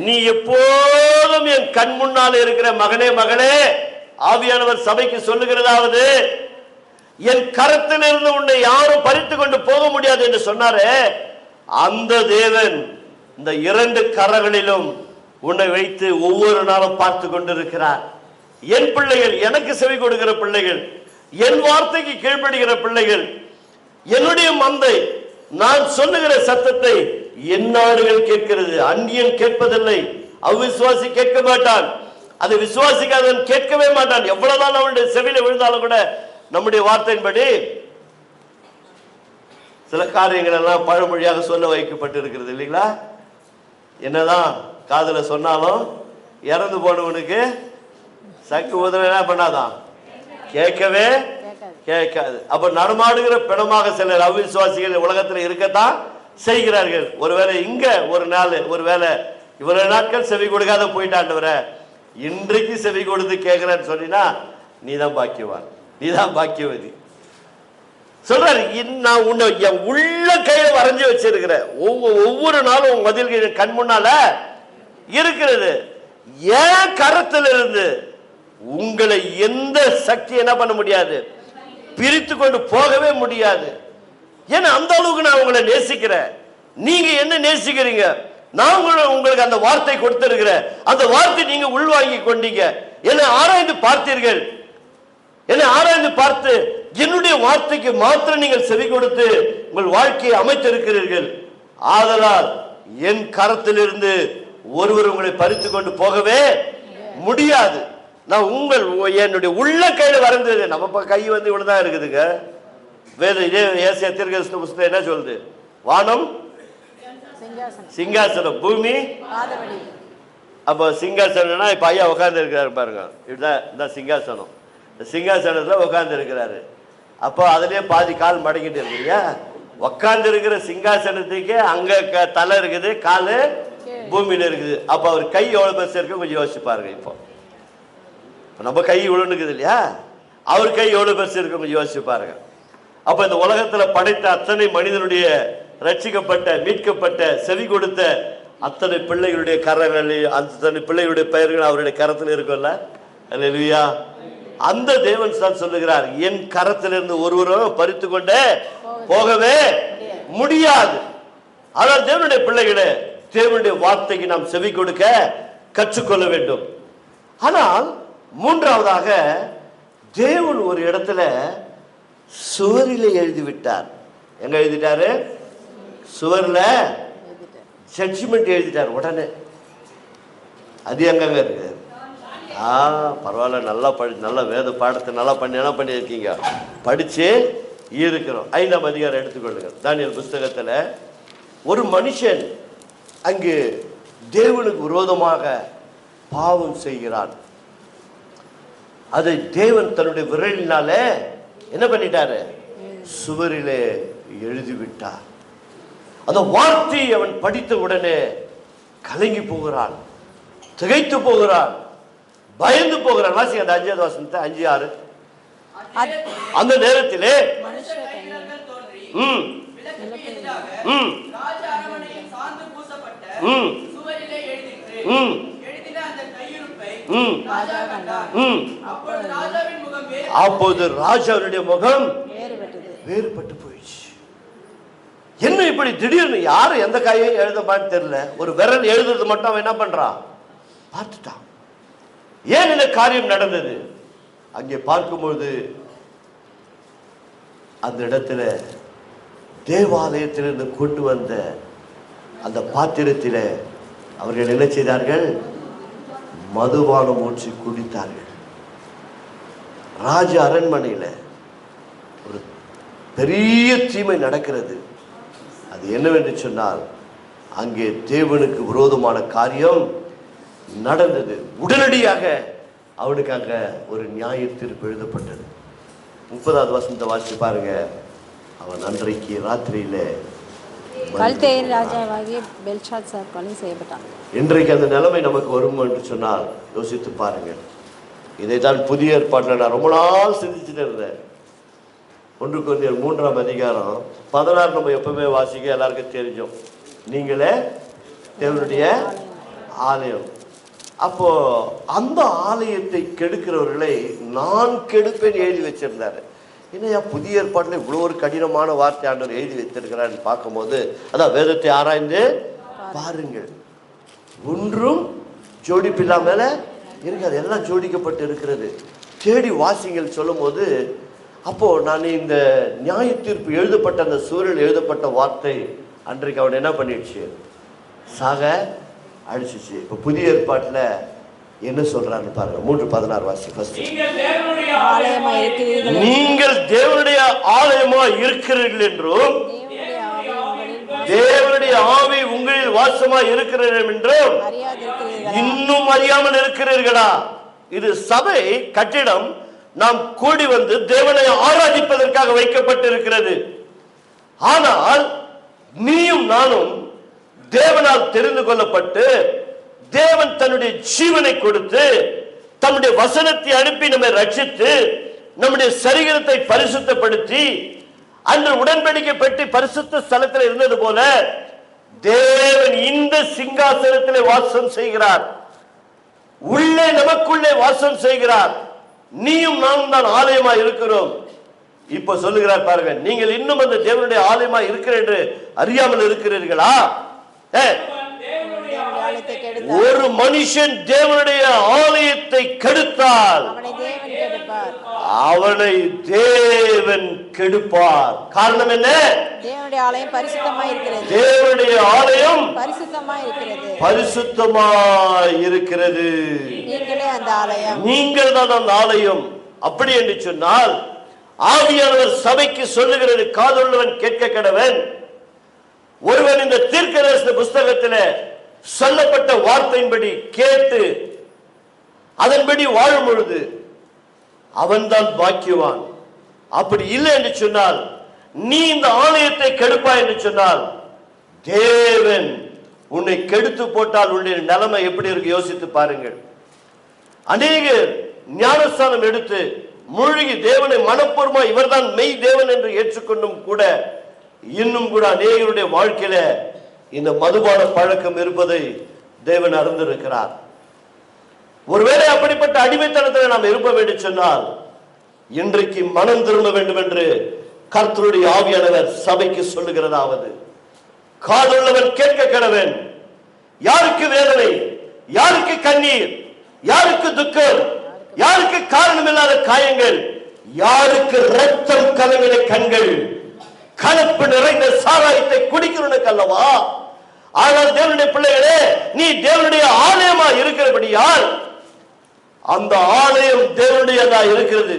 Speaker 3: நீ எப்போதும் என் கண் முன்னால் இருக்கிற மகனே மகளே. ஆவியானவர் சபைக்கு சொல்லுகிறதாவது, என் கரத்திலிருந்து உன்னை யாரும் பறித்து கொண்டு போக முடியாது என்று சொன்னாரே, அந்த தேவன் இந்த 2 கரங்களிலும் உன்னை வைத்து ஒவ்வொரு நாளும் பார்த்து கொண்டிருக்கிறார். என் பிள்ளைகள், எனக்கு செவி கொடுக்கிற பிள்ளைகள், என் வார்த்தைக்கு கீழ்ப்படுகிற பிள்ளைகள், என்னுடைய மந்தை நான் சொல்லுகிற சத்தத்தை எந்நாடுகள் கேட்கிறது. அந்நியன் கேட்பதில்லை, அவிசுவாசி கேட்க மாட்டான், அதை விசுவாசிக்காதவன் கேட்கவே மாட்டான். எவ்வளவுதான் அவனுடைய செவியில விழுந்தாலும் கூட நம்முடைய வார்த்தையின்படி சில காரியங்கள் எல்லாம் பழமொழியாக சொல்ல வைக்கப்பட்டு இருக்கிறது இல்லைங்களா? என்னதான் காதுல சொன்னாலும் இறந்து போனவனுக்கு சக்கு உதவி என்ன பண்ணாதான், கேட்கவே கேட்காது. அப்ப நடமாடுகிற பிணமாக சிலர் அவிசுவாசிகள் உலகத்தில் இருக்கத்தான் செய்கிறார்கள். ஒருவேளை இங்க ஒரு நாள், ஒருவேளை இவ்வளவு நாட்கள் செவி கொடுக்காத போயிட்டாண்டவர இன்றைக்கு செவி கொடுத்து கேட்கிறேன்னு சொன்னா நீதான் பாக்கியவான், நீதான் பாக்கியவதி. சொல்றாரு, நான் உன்னை என் உள்ள கையில வரைஞ்சு வச்சிருக்கிறேன். ஒவ்வொரு நாளும் உன் மதில்கள் கண் முன்னால இருக்கிறது. ஏன் கரத்தில் இருந்து உங்களை எந்த சக்தி என்ன பண்ண முடியாது, பிரித்து கொண்டு போகவே முடியாது. ஏன்னா அந்த அளவுக்கு நான் உங்களை நேசிக்கிறேன். நீங்க என்ன நேசிக்கிறீங்க? நான் உங்களுக்கு அந்த வார்த்தை கொடுத்திருக்கிறேன். அந்த வார்த்தை நீங்க உள்வாங்கி கொண்டீங்க. என்னை ஆராய்ந்து பார்த்தீர்கள். என்னை ஆராய்ந்து பார்த்து என்னுடைய வார்த்தைக்கு மாத்திரம் நீங்கள் செவி கொடுத்து உங்கள் வாழ்க்கையை அமைத்திருக்கிறீர்கள். ஆதலால் என் கரத்திலிருந்து ஒருவர் உங்களை பறித்து கொண்டு போகவே முடியாது. நான் என்னுடைய உள்ள கையில வரைந்தது. நம்ம கை வந்து இவ்வளவுதான் இருக்குதுங்க. வேத ஏசாயா தீர்க்கதரிசன புத்தகம் என்ன சொல்லுது? வானம் சிங்காசனம், பூமி. அப்ப சிங்காசனம்னா இப்ப ஐயா உட்கார்ந்து இருக்கிறாரு பாருங்க, இதுதான் சிங்காசனம். சிங்காசனத்துல உட்கார்ந்து இருக்கிறாரு. அப்போ அதுலயே பாதி கால் மடங்கிட்டு இருக்கு இல்லையா? உட்கார்ந்து இருக்கிற சிங்காசனத்துக்கு அங்க தலை இருக்குது, காலு பூமியில இருக்குது. அப்ப அவர் கை எவ்வளவு பெருசு இருக்கு கொஞ்சம் யோசிச்சு பாருங்க. இப்போ நம்ம கை இவ்வளவு இருக்குது இல்லையா? அவர் கை எவ்வளவு பெருசு இருக்கு கொஞ்சம் யோசிச்சு பாருங்க. அப்ப இந்த உலகத்துல படைத்த அத்தனை மனிதனுடைய ரட்சிக்கப்பட்ட, மீட்கப்பட்ட, செவி கொடுத்த அத்தனை பிள்ளைகளுடைய கரங்கள், அத்தனை பிள்ளைகளுடைய பெயர்கள் அவருடைய கரத்தில் இருக்கும்ல. அல்லேலூயா. அந்த தேவன் தான் சொல்லுகிறார், என் கரத்திலிருந்து ஒருவரும் பறித்து கொண்டே போகவே முடியாது. ஆனால் தேவனுடைய பிள்ளைகளே, தேவனுடைய வார்த்தைக்கு நாம் செவி கொடுக்க கற்றுக்கொள்ள வேண்டும். ஆனால் மூன்றாவதாக தேவன் ஒரு இடத்துல சுவரிலே எழுதிவிட்டார். எங்க எழுதிட்டாரு? சுவர்ல ஜட்ஜ்மெண்ட் எழுதிட்டார் உடனே. அது எங்கங்க இருக்கு? பரவாயில்ல, நல்லா நல்ல வேத பாடத்தை நல்லா என்ன பண்ணியிருக்கீங்க, படிச்சு இருக்கிறோம். 5ஆம் அதிகாரம் எடுத்துக்கொள்ளுங்க. தானியேல் புஸ்தகத்துல ஒரு மனுஷன் அங்கு தேவனுக்கு விரோதமாக பாவம் செய்கிறான். அதை தேவன் தன்னுடைய விரலினாலே என்ன பண்ணிட்டாரு? சுவரிலே எழுதிவிட்டார். அந்த வார்த்தையை அவன் படித்த உடனே கலங்கி போகிறான், திகைத்து போகிறான், பயந்து போகிறான். வாசி அந்த 5வது வசனத்தை, 5:6. அந்த நேரத்திலே அப்போது ராஜாவுடைய முகம் வேறுபட்டு போயிடுச்சு. என்ன இப்படி திடீர்னு யாரும் எந்த காயும் எழுதப்பான்னு தெரியல, ஒரு விரல் எழுதுறது மட்டும் அவன் என்ன பண்றான், பார்த்துட்டான். ஏன் இந்த காரியம் நடந்தது? அங்கே பார்க்கும்போது அந்த இடத்துல தேவாலயத்திலிருந்து கொண்டு வந்த அந்த பாத்திரத்தில அவர்கள் என்ன செய்தார்கள்? மதுபானம் ஊற்றி குடித்தார்கள். ராஜ அரண்மனையில் ஒரு பெரிய தீமை நடக்கிறது. அது என்னவென்று சொன்னால், அங்கே தேவனுக்கு விரோதமான காரியம் நடந்தது. உடனடியாக அவனுக்கு அங்க ஒரு நியாய தீர்ப்பு எழுதப்பட்டது. 30வது வசனத்தை வாசிச்சு பாருங்க. அவன் அன்றைக்கு ராத்திரியில
Speaker 2: கல்தேயர் ராஜாவாகிய பெல்ஷாத்சார் கொலை செய்யப்பட்டான்.
Speaker 3: இன்றைக்கு அந்த நிலைமை நமக்கு வரும் என்று சொன்னால் யோசித்து பாருங்க. இதைத்தான் புதிய ஏற்பாட்டில் நான் ரொம்ப நாள் சிந்திச்சுட்டு இருந்தேன். 1 கொரிந்தியர் 3ஆம் அதிகாரம் 16 நம்ம எப்பவுமே வாசிக்க எல்லாருக்கும் தெரிஞ்சோம். நீங்களே தேவனுடைய ஆலயம். அப்போ அந்த ஆலயத்தை கெடுக்கிறவர்களை நான் கெடுப்பேன் எழுதி வச்சிருந்தாரு. என்னையா புதிய ஏற்பாட்டில் இவ்வளோ ஒரு கடினமான வார்த்தை ஆண்டவர் எழுதி வைத்திருக்கிறான்னு பார்க்கும்போது, அதான் வேதத்தை ஆராய்ந்து பாருங்கள். ஒன்றும் ஜோடிப்பில்லாமல இருக்காது, எல்லாம் ஜோடிக்கப்பட்டு இருக்கிறது. தேடி வாசிங்கள் சொல்லும் போது, அப்போ நான் இந்த நியாய தீர்ப்பு எழுதப்பட்ட அந்த சூழல் எழுதப்பட்ட வார்த்தை அன்றைக்கு அவன் என்ன பண்ணிடுச்சு, சாக அடிச்சிச்சு. இப்போ புதிய ஏற்பாட்டில் என்ன சொல்றான்னு பாருங்க. 3:16 வாசி. ஃபர்ஸ்ட், நீங்கள் தேவனுடைய ஆலயமா இருக்கிறீர்கள் என்றும் தேவனுடைய ஆவி உங்களில் வாசமா இருக்கிறது என்றும் இன்னும் அறியாமல் இருக்கிறீர்களா? இது சபை கட்டிடம், நாம் கூடி வந்து தேவனை ஆராதிப்பதற்காக வைக்கப்பட்டிருக்கிறது. ஆனால் நீயும் நானும் தேவனால் தெரிந்து கொள்ளப்பட்டு தேவன் தன்னுடைய ஜீவனை கொடுத்து தம்முடைய வசனத்தை அனுப்பி நம்மை ரட்சித்து நம்முடைய சரீரத்தை பரிசுத்தப்படுத்தி அன்று உடன்படிக்கை பெற்று பரிசுத்த ஸ்தலத்தில் இருந்தது போல தேவன் இந்த சிங்காசனத்திலே வாசம் செய்கிறார். உள்ளே நமக்குள்ளே வாசம் செய்கிறார். நீயும் நானும் தான் ஆலயமா இருக்கிறோம். இப்ப சொல்லுகிறார் பாருங்க, நீங்கள் இன்னும் அந்த தேவனுடைய ஆலயமா இருக்கிற என்று அறியாமல் இருக்கிறீர்களா? ஒரு மனுஷன் தேவனுடைய ஆலயத்தை கெடுத்தால் அவனை தேவன் கெடுப்பார். காரணம் என்ன?
Speaker 2: தேவனுடைய ஆலயம் பரிசுத்தமாய் இருக்கிறது.
Speaker 3: தேவனுடைய ஆலயம்
Speaker 2: பரிசுத்தமாய் இருக்கிறது.
Speaker 3: பரிசுத்தமாய் இருக்கிறது.
Speaker 2: நீங்களே அந்த ஆலயம். நீங்கள்
Speaker 3: தான் அந்த ஆலயம். அப்படி என்று சொன்னால் ஆவியானவர் சபைக்கு சொல்லுகிறது, காதுள்ளவன் கேட்க கடவன். ஒருவன் இந்த தீர்க்கதரிசன புஸ்தகத்தில் சொல்லப்பட்ட வார்த்தையின்படி கேட்டு அதன்படி வாழும் பொழுது அவன்தான் பாக்கியவான். அப்படி இல்லை என்று சொன்னால், நீ இந்த ஆலயத்தை கெடுப்பாய் என்று சொன்னால் தேவன் உன்னை கெடுத்து போட்டால் உன்னுடைய நிலைமை எப்படி இருக்கு யோசித்து பாருங்கள். அநேக ஞானஸ்தானம் எடுத்து மூழ்கி தேவனை மனப்பூர்வமா இவர்தான் மெய் தேவன் என்று ஏற்றுக்கொண்டும் கூட இன்னும் கூட அநேகருடைய வாழ்க்கையில இந்த மதுபான பழக்கம் இருப்பதை தேவன் அறிந்திருக்கிறார். ஒருவேளை அப்படிப்பட்ட அடிமைத்தனத்தில் நாம் இருப்ப வேண்டும் சொன்னால் இன்றைக்கு மனம் திரும்ப வேண்டும் என்று கர்த்தருடைய ஆவியானவர் சபைக்கு சொல்லுகிறதாவது, காதுள்ளவன் கேட்க கடவன். யாருக்கு வேதனை, யாருக்கு கண்ணீர், யாருக்கு துக்கம், யாருக்கு காரணம் இல்லாத காயங்கள், யாருக்கு ரத்தம் கலங்கின கண்கள், கலப்பு நிறைந்த சாராயத்தை குடிக்கிறவனுக்கு அல்லவா? ஆனால் தேவனுடைய பிள்ளைகளே, நீ தேவனுடைய ஆலயமா இருக்கிறபடியால் அந்த ஆலயம் தேவனுடையதா இருக்கிறது.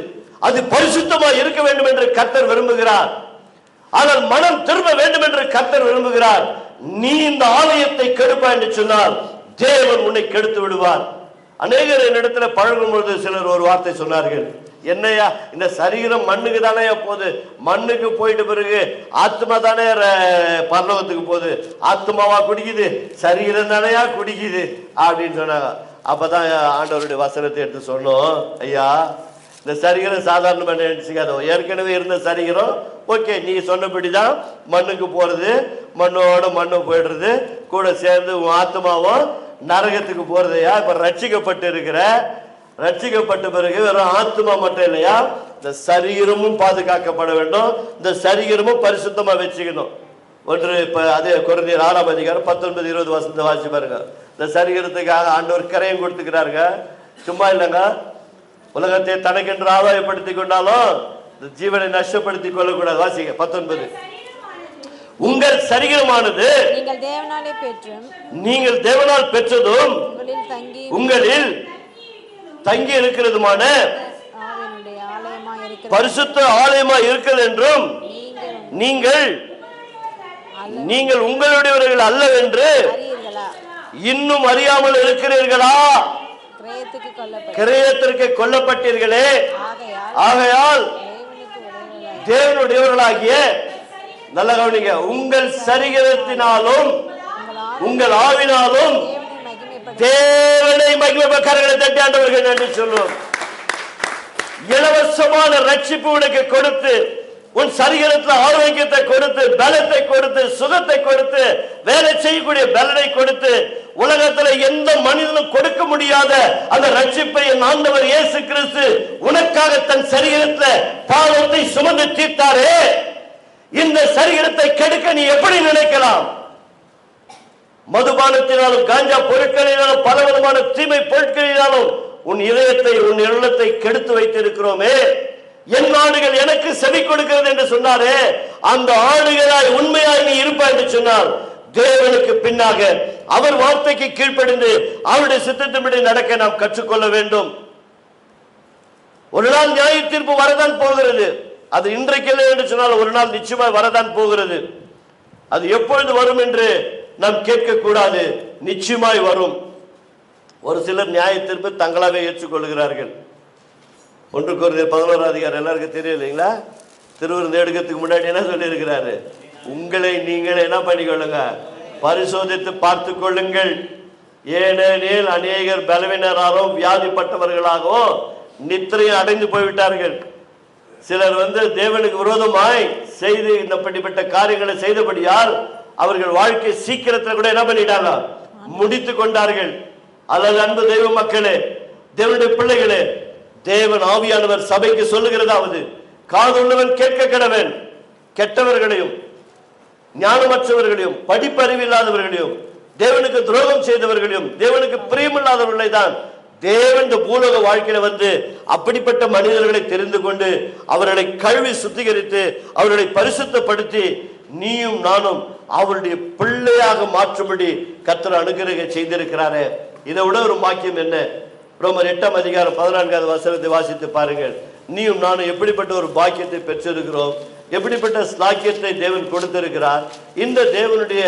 Speaker 3: அது பரிசுத்தமா இருக்க வேண்டும் என்று கர்த்தர் விரும்புகிறார். ஆனால் மனம் திரும்ப வேண்டும் என்று கர்த்தர் விரும்புகிறார். நீ இந்த ஆலயத்தை கெடுப்பா என்று சொன்னால் தேவன் உன்னை கெடுத்து விடுவார். அநேகர் என்னிடத்துல பழகும் பொழுது சிலர் ஒரு வார்த்தை சொன்னார்கள், என்னையா இந்த சரீரம் மண்ணுக்கு தானே போகுது, மண்ணுக்கு போயிட்டு பிறகு ஆத்மா தானே பரலோகத்துக்கு போகுது, ஆத்மாவா குடிக்குது, சரீரம் தானையா குடிக்குது அப்படின்னு சொன்னாங்க. அப்பதான் ஆண்டவருடைய வசனத்தை எடுத்து சொன்னோம், ஐயா இந்த சரீரம் சாதாரணமாக நினைச்சுக்காதோ, ஏற்கனவே இருந்த சரீரம் ஓகே, நீ சொன்னபடிதான் மண்ணுக்கு போறது, மண்ணோட மண்ணு போயிடுறது, கூட சேர்ந்து உன் ஆத்மாவும் நரகத்துக்கு போறதையா. இப்ப ரட்சிக்கப்பட்டு இருக்கிற, ரட்சிக்கப்பட்ட பிறகு வெறும் ஆத்மா மட்டும் இல்லையா, இந்த சரீரமும் பாதுகாக்கப்பட வேண்டும், இந்த சரீரமும் பரிசுத்தமா வச்சுக்கணும். ஒன்று இப்ப அதே கொரிந்தியர் 6ஆம் அதிகாரம் 19-20 வசனத்தை வாசி பாருங்க. இந்த சரீரத்துக்காக ஆண்டவர் கரையும் கொடுத்துக்கிறாருங்க, சும்மா இல்லைங்க. உலகத்தை தனக்கென்று ஆதாயப்படுத்தி கொண்டாலும் இந்த ஜீவனை நஷ்டப்படுத்திக் கொள்ளக்கூடாது. வாசிங்க 19. உங்கள் சரீரமானது நீங்கள் தேவனால் பெற்றதும் உங்களில் தங்கி இருக்கிறதுமான பரிசுத்த ஆலயமா இருக்கிறது என்றும் நீங்கள் நீங்கள் உங்களுடையவர்கள் அல்லவென்று
Speaker 2: அறியீர்களா?
Speaker 3: இன்னும் அறியாமல் இருக்கிறீர்களா? கிரயத்திற்கு கொல்லப்பட்டீர்களே. ஆகையால் தேவனுடையவர்களாகிய, நல்ல கவனிங்க, உங்கள் சரீரத்தினாலும் உங்கள் ஆவினாலும் தேவனை மகிமைக்காரர்களை தட்டி ஆண்டவர்கள் நன்றி சொல்லும். இலவசமான ரட்சிப்பு உனக்கு கொடுத்து, உன் சரீரத்தில் ஆரோக்கியத்தை கொடுத்து, பலத்தை கொடுத்து, சுகத்தை கொடுத்து, வேலை செய்யக்கூடிய பலனை கொடுத்து, உலகத்தில் எந்த மனிதனும் கொடுக்க முடியாத அந்த ரட்சிப்பை என் ஆண்டவர் இயேசு கிறிஸ்து உனக்காக தன் சரீரத்தில் பாவத்தை சுமந்து தீர்த்தாரே. இந்த சரீரத்தை கெடுக்க நீ எப்படி நினைக்கலாம்? மதுபானத்தினாலும் காஞ்சா பொருட்களினாலும் பல விதமான தீமை பொருட்களினாலும் உன் இதயத்தை, உன் உள்ளத்தை கெடுத்து வைத்திருக்கிறோமே. என் ஆடுகள் எனக்கு செவி கொடுக்கிறது என்று சொன்னாரே, அந்த ஆடுகளாய் உண்மையாய் நீ இருப்பாய் என்று சொன்னார். தேவனுக்கு பின்னாக அவர் வார்த்தைக்கு கீழ்ப்படிந்து அவருடைய சித்தத்தின்படி நடக்க நாம் கற்றுக்கொள்ள வேண்டும். ஒரு நாள் நியாய தீர்ப்பு வரதான் போகிறது. அது இன்றைக்கு இல்லை என்று சொன்னால் ஒரு நாள் நிச்சயமாய் வரதான் போகிறது. அது எப்பொழுது வரும் என்று நாம் கேட்க கூடாது. நிச்சயமாய் வரும். ஒரு சிலர் நியாய தீர்ப்பு தங்களாவே ஏற்றுக்கொள்கிறார்கள். 1 கொரிந்தியர் 11 அதிகாரம் எல்லாருக்கும் தெரியும் இல்லைங்களா? திருவிருந்து எடுக்கிறதுக்கு முன்னாடி என்ன சொல்லி இருக்கிறாரு? உங்களை நீங்கள் என்ன பண்ணிக்கொள்ளுங்க, பரிசோதித்து பார்த்து கொள்ளுங்கள். ஏனெனில் அநேகர் பலவீனராகவும் வியாதிப்பட்டவர்களாகவும் நித்திரையை அடைந்து போய்விட்டார்கள். சிலர் தேவனுக்கு விரோதமாய் செய்து இப்படிப்பட்ட காரியங்களை செய்தபடியால் அவர்கள் வாழ்க்கை சீக்கிரத்தில் கூட என்ன பண்ணிட்டாங்க, முடித்து கொண்டார்கள். அல்லது அன்பு தெய்வ மக்களே, தேவனுடைய பிள்ளைகளே, தேவன் ஆவியானவர் சபைக்கு சொல்லுகிறதாவது, காதுள்ளவன் கேட்க கடவன். கெட்டவர்களையும் ஞானமற்றவர்களையும் படிப்பறிவில்லாதவர்களையும் தேவனுக்கு துரோகம் செய்தவர்களையும் தேவனுக்கு பிரியமில்லாதவர்களை தான் தேவன் இந்த பூலோக வாழ்க்கையில அப்படிப்பட்ட மனிதர்களை தெரிந்து கொண்டு அவர்களை கழுவி சுத்திகரித்து அவர்களை பரிசுத்தப்படுத்தி நீயும் நானும் அவருடைய பிள்ளையாக மாற்றும்படி கர்த்தர் அனுகிரகம் செய்திருக்கிறாரே. இதை விட ஒரு வாக்கியம் என்ன? ரோமர் 8 அதிகாரம் 14வது வசனத்தை வாசித்து பாருங்கள். நீயும் நானும் எப்படிப்பட்ட ஒரு பாக்கியத்தை பெற்றிருக்கிறோம், எப்படிப்பட்ட ஸ்லாக்கியத்தை தேவன் கொடுத்திருக்கிறார். இந்த தேவனுடைய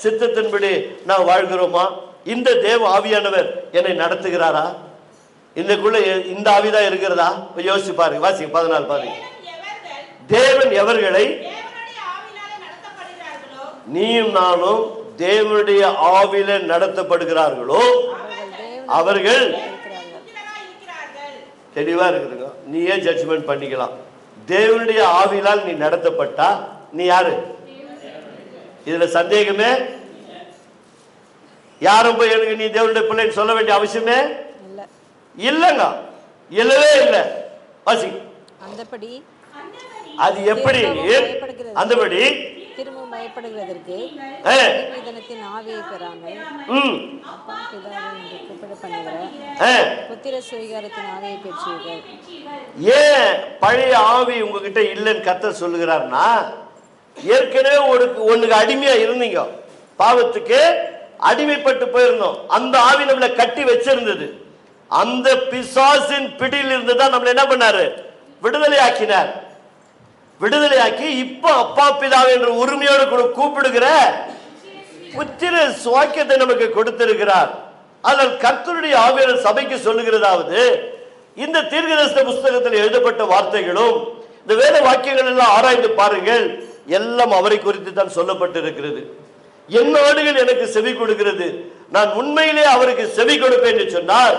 Speaker 3: சித்தத்தின்படி நான் வாழ்கிறோமா? இந்த தேவ ஆவியானவர் என்னை நடத்துகிறாரா? இந்தக்குள்ள இந்த ஆவிதான் இருக்கிறதா? யோசிச்சு பாருங்க. வாசிங்க 14 பாருங்க. தேவன் எவர்களை, நீயும் நானும் தேவனுடைய ஆவியில நடத்தப்படுகிறார்களோ அவர்கள் தெளிவா இருக்குதுங்க. நீயே ஜட்ஜ்மெண்ட் பண்ணிக்கலாம். தேவனுடைய ஆவியால் நீ நடத்தப்பட்டா நீ யாரு? இதுல சந்தேகமே யாரும் போய் எனக்கு நீ தேவனுடைய பிள்ளைன்னு சொல்ல வேண்டிய அவசியமே இல்லைங்க, இல்லவே இல்லை. வாசி. அது எப்படி? அந்தபடி
Speaker 2: திரும்பவும் பயப்படுகிறதற்கு வேதனத்தின் ஆவியை பெறாமல் புத்திர சுவீகாரத்தின் ஆவியை பெற்றீர்கள்.
Speaker 3: ஏன் பழைய ஆவி உங்ககிட்ட இல்லைன்னு கர்த்தர் சொல்லுகிறார்னா, ஏற்கனவே ஒண்ணுக்கு அடிமையா இருந்தீங்க, பாவத்துக்கு அடிமைப்பட்டு போயிருந்தோம். அந்த ஆவி நம்மளை கட்டி வச்சிருந்தது. அந்த பிசாசின் பிடியில் இருந்துதான் நம்மளை என்ன பண்ணாரு? விடுதலை ஆக்கினார். விடுதலையாக்கி இப்ப அப்பா பிதாவை என்ற உரிமையோடு கூட கூப்பிடுகிற புத்திர சுவாக்கியத்தை நமக்கு கொடுத்திருக்கிறார். ஆனால் கர்த்தருடைய ஆவியானவர் சபைக்கு சொல்லுகிறதாவது, இந்த தீர்க்கதரிசன புஸ்தகத்தில் எழுதப்பட்ட வார்த்தைகளும் இந்த வேத வாக்கியங்கள் எல்லாம் ஆராய்ந்து பாருங்கள், எல்லாம் அவரை குறித்து தான் சொல்லப்பட்டிருக்கிறது. என் ஆடுகள் எனக்கு செவி கொடுக்கிறது, நான் உண்மையிலே அவருக்கு செவி கொடுப்பேன் என்று சொன்னார்,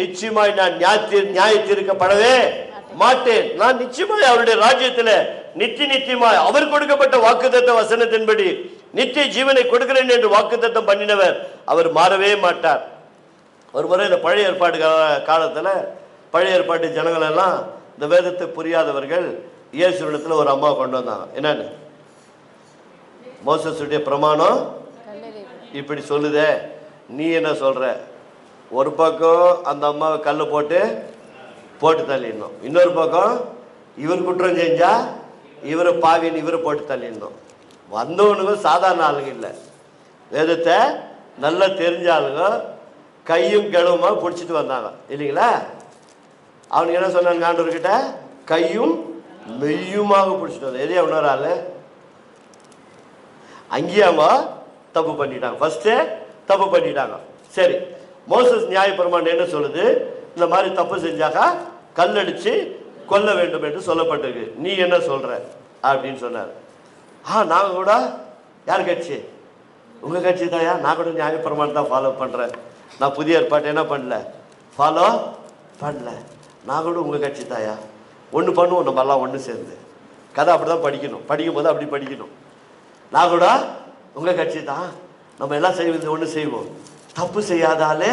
Speaker 3: நிச்சயமாய் நான் நியாய தீர்க்கப்படவே மாட்டேன். நான் நிச்சயமாய் அவருடைய ராஜ்யத்தில் நித்தியமாய் அவர் கொடுக்கப்பட்ட வாக்குத்தத்த வசனத்தின்படி நித்திய ஜீவனை கொடுக்கிறேன் என்று வாக்குத்தத்தம் பண்ணினவர் அவர் மாறவே மாட்டார். ஒரு முறை இந்த பழைய ஏற்பாடு காலத்தில் பழைய ஏற்பாட்டு ஜனங்கள் எல்லாம் இந்த வேதத்தை புரியாதவர்கள் இயேசுவிடத்தில் ஒரு அம்மா கொண்டு வந்தாங்க. என்னன்னு? மோசஸுடைய பிரமாணம் இப்படி சொல்லுதே, நீ என்ன சொல்ற? ஒரு பக்கம் அந்த அம்மாவை கல் போட்டு தள்ளிடணும், இன்னொரு பக்கம் இவர் குற்றம் செஞ்சா இவரை பாவின்னு இவரை போட்டு தள்ளிடணும். வந்தவனுங்க சாதாரண ஆளுங்க இல்லை, வேதத்தை நல்லா தெரிஞ்ச ஆளுங்க, கையும் கிளவுமா பிடிச்சிட்டு வந்தாங்க இல்லைங்களா? அவனுக்கு என்ன சொன்னாங்க ஆண்டவர்கிட்ட? கையும் மெய்யுமாக பிடிச்சிட்டு வந்தாங்க. எதையா இன்னொரு ஆளு அங்கேயாமா தப்பு பண்ணிட்டாங்க, ஃபர்ஸ்டே தப்பு பண்ணிட்டாங்க. சரி, மோசஸ் நியாயப்பிரமாணம் என்ன சொல்லுது? இந்த மாதிரி தப்பு செஞ்சாக்கா கல்லடிச்சு கொல்ல வேண்டும் என்று சொல்லப்பட்டிருக்கு. நீ என்ன சொல்ற அப்படின்னு சொன்னார். நாங்க கூட, யார் கட்சி? உங்க கட்சி தாயா. நான் கூட நியாயப்பிரமாணம் தான் ஃபாலோ பண்றேன். நான் புதிய ஏற்பாட்டை என்ன பண்ணல, ஃபாலோ பண்ணல. நான் கூட உங்க கட்சி தாயா. ஒன்று பண்ணுவோம், நம்ம எல்லாம் ஒன்று சேர்ந்து. கதை அப்படிதான் படிக்கணும், படிக்கும் போது அப்படி படிக்கணும். நான் கூட உங்க கட்சி தான், நம்ம எல்லாம் செய்வது ஒன்று செய்வோம், தப்பு செய்யாதாலே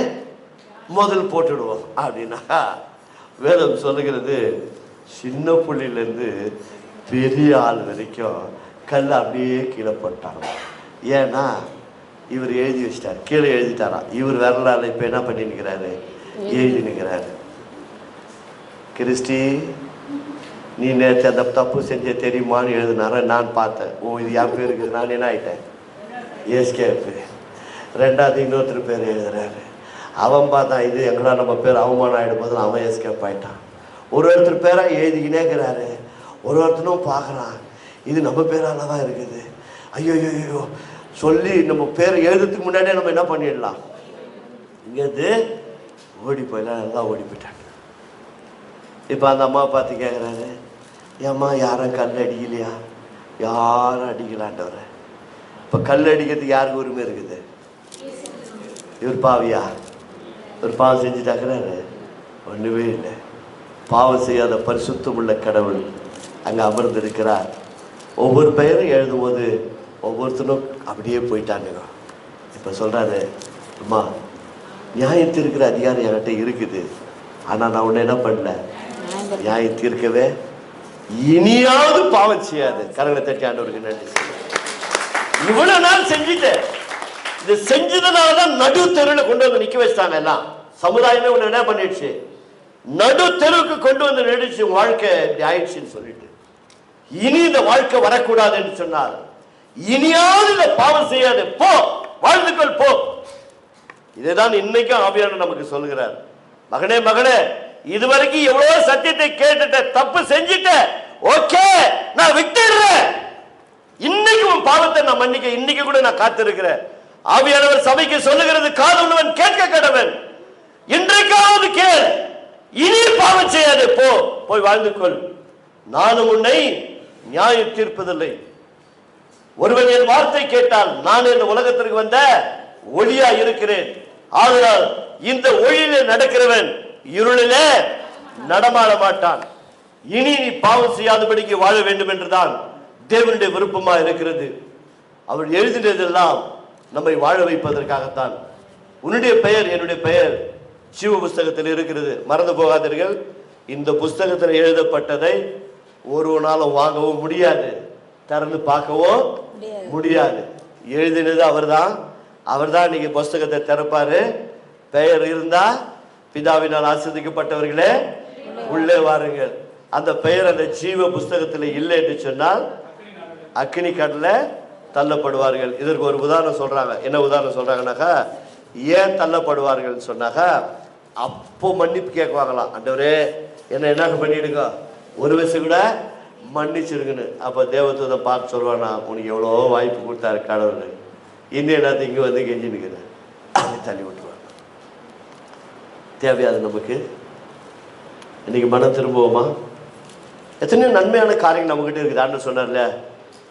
Speaker 3: முதல் போட்டுடுவோம் அப்படின்னா. வேதம் சொல்லுகிறது, சின்ன புள்ளிலேருந்து பெரிய ஆள் வரைக்கும் கல் அப்படியே கீழே போட்டாங்க. ஏன்னா இவர் எழுதி வச்சிட்டார், கீழே எழுதிட்டாரா. இவர் வரலாறு இப்போ என்ன பண்ணி நிற்கிறாரு, எழுதி நிற்கிறாரு. கிறிஸ்டி, நீ நேற்று அந்த தப்பு செஞ்ச தெரியுமான்னு எழுதினார. நான் பார்த்தேன். இது என் பேர் இருக்குது. நான் என்ன ஆகிட்டேன், ஏஸ்கேப்பு. ரெண்டாவது இன்னொருத்தர் பேர் எழுதுறாரு. அவன் பார்த்தான், இது எங்கடா நம்ம பேர் அவமானம் ஆகிடும் போது அவன் எஸ்கேப் ஆகிட்டான். ஒருத்தர் பேராக எழுதிக்கினே இருக்கிறாரு. ஒருத்தனும் பார்க்குறான், இது நம்ம பேரால தான் இருக்குது. ஐயோ ஐயோ சொல்லி நம்ம பேரை எழுதுறதுக்கு முன்னாடியே நம்ம என்ன பண்ணிடலாம், இங்கேருந்து ஓடி போயிடலாம். நல்லா ஓடி போயிட்டாங்க. இப்போ அந்த அம்மா பார்த்து கேட்குறாரு, ஏம்மா யாரும் கல் அடிக்கலையா? யாரும் அடிக்கலான்றவரை. இப்போ கல் அடிக்கிறதுக்கு யாருக்கு உரிமை இருக்குது? இவர் பாவியா? ஒரு பாவம் செஞ்சுட்டாக்குறாரு? ஒன்றுமே இல்லை. பாவம் செய்யாத பரிசுத்தம் உள்ள கடவுள் அங்கே அமர்ந்திருக்கிறார். ஒவ்வொரு பெயரும் எழுதும்போது ஒவ்வொருத்தரும் அப்படியே போயிட்டாங்க. இப்போ சொல்கிறாரு, அம்மா நியாயம் தீர்க்கிற அதிகாரம் என்கிட்ட இருக்குது, ஆனால் நான் ஒன்று என்ன பண்ணல, நியாயம் தீர்க்கவே இனியாவது பாவம் செய்யாது. கரங்களை தட்டி ஆண்டவருக்கு நன்றி. இவ்வளவு நாள் செஞ்சுட்டேன், இது செஞ்சதுனாலதான் நடு தெருவில் கொண்டு வந்து நிக்க வச்சிட்டாங்க. எல்லாம் சமுதாயமே ஒண்ணு என்ன பண்ணிடுச்சு, நடு தெருவுக்கு கொண்டு வந்து நடிச்சு வாழ்க்கை இப்படி ஆயிடுச்சுன்னு சொல்லிட்டு, இனி இந்த வாழ்க்கை வரக்கூடாது என்று சொன்னார். இனியாவது இந்த பாவம் செய்யாது, போ வாழ்ந்துக்கள் போ. இதைதான் இன்னைக்கும் ஆவியானவர் நமக்கு சொல்லுகிறார். மகனே மகளே, இதுவரைக்கும் எவ்வளவு சத்தியத்தை கேட்டுட்ட, தப்பு செஞ்சுட்ட, ஓகே நான் விட்டுடுறேன். இன்னைக்கு உன் பாவத்தை நான் மன்னிக்க இன்னைக்கு கூட நான் காத்திருக்கிறேன். ஆவியானவர் சபைக்கு சொல்லுகிறது, காதுள்ளவன் கேட்க கடவன். இன்றைக்காவது கேள், இனி பாவம் செய்யாதே, போ போய் வாழ்ந்து கொள். நானும் உன்னை நியாயம் தீர்ப்பதில்லை. ஒருவன் என் வார்த்தை கேட்டால், நான் இந்த உலகத்திற்கு வந்த ஒளியா இருக்கிறேன். ஆதலால் இந்த ஒளியிலே நடக்கிறவன் இருளிலே நடமாட மாட்டான். இனி நீ பாவம் செய்யாதபடிக்கு வாழ வேண்டும் என்றுதான் தேவனுடைய விருப்பமா இருக்கிறது. அவர் எழுதினதெல்லாம் நம்மை வாழ வைப்பதற்காகத்தான். உன்னுடைய பெயர் என்னுடைய பெயர் ஜீவ புஸ்தகத்தில் இருக்கிறது, மறந்து போகாதீர்கள். இந்த புஸ்தகத்தில் எழுதப்பட்டதை ஒரு நாளும் வாங்கவும் முடியாது, திறந்து பார்க்கவும் முடியாது. எழுதினது அவர்தான். அவர்தான் நீங்க புஸ்தகத்தை திறப்பாரு. பெயர் இருந்தா, பிதாவினால் ஆசீர்வதிக்கப்பட்டவர்களே உள்ளே வாருங்கள். அந்த பெயர் அந்த ஜீவ புஸ்தகத்தில் இல்லை என்று சொன்னால் அக்கினி கடல்ல தள்ளப்படுவார்கள். இதற்கு ஒரு உதாரணம் சொல்றாங்க. என்ன உதாரணம் சொல்றாங்கன்னாக்கா, ஏன் தள்ளப்படுவார்கள் சொன்னாக்கா, அப்போ மன்னிப்பு கேட்குவாங்களாம். ஆண்டவரே என்ன பண்ணிடுங்க, ஒரு வயசு கூட மன்னிச்சிருக்குன்னு. அப்போ தேவதூதை பார்த்து சொல்லுவானா, உனக்கு எவ்வளோ வாய்ப்பு கொடுத்தாரு கடவுள், இன்னும் எல்லாத்தையும் இங்கே வந்து கெஞ்சி நிற்கிறேன், அப்படி தள்ளி விட்டுருவாங்க. தேவையாது நமக்கு? இன்னைக்கு மனம் திரும்புவோமா? எத்தனையோ நன்மையான காரியங்கள் நம்மகிட்ட இருக்குது. ஆண்டு சொன்னார்ல,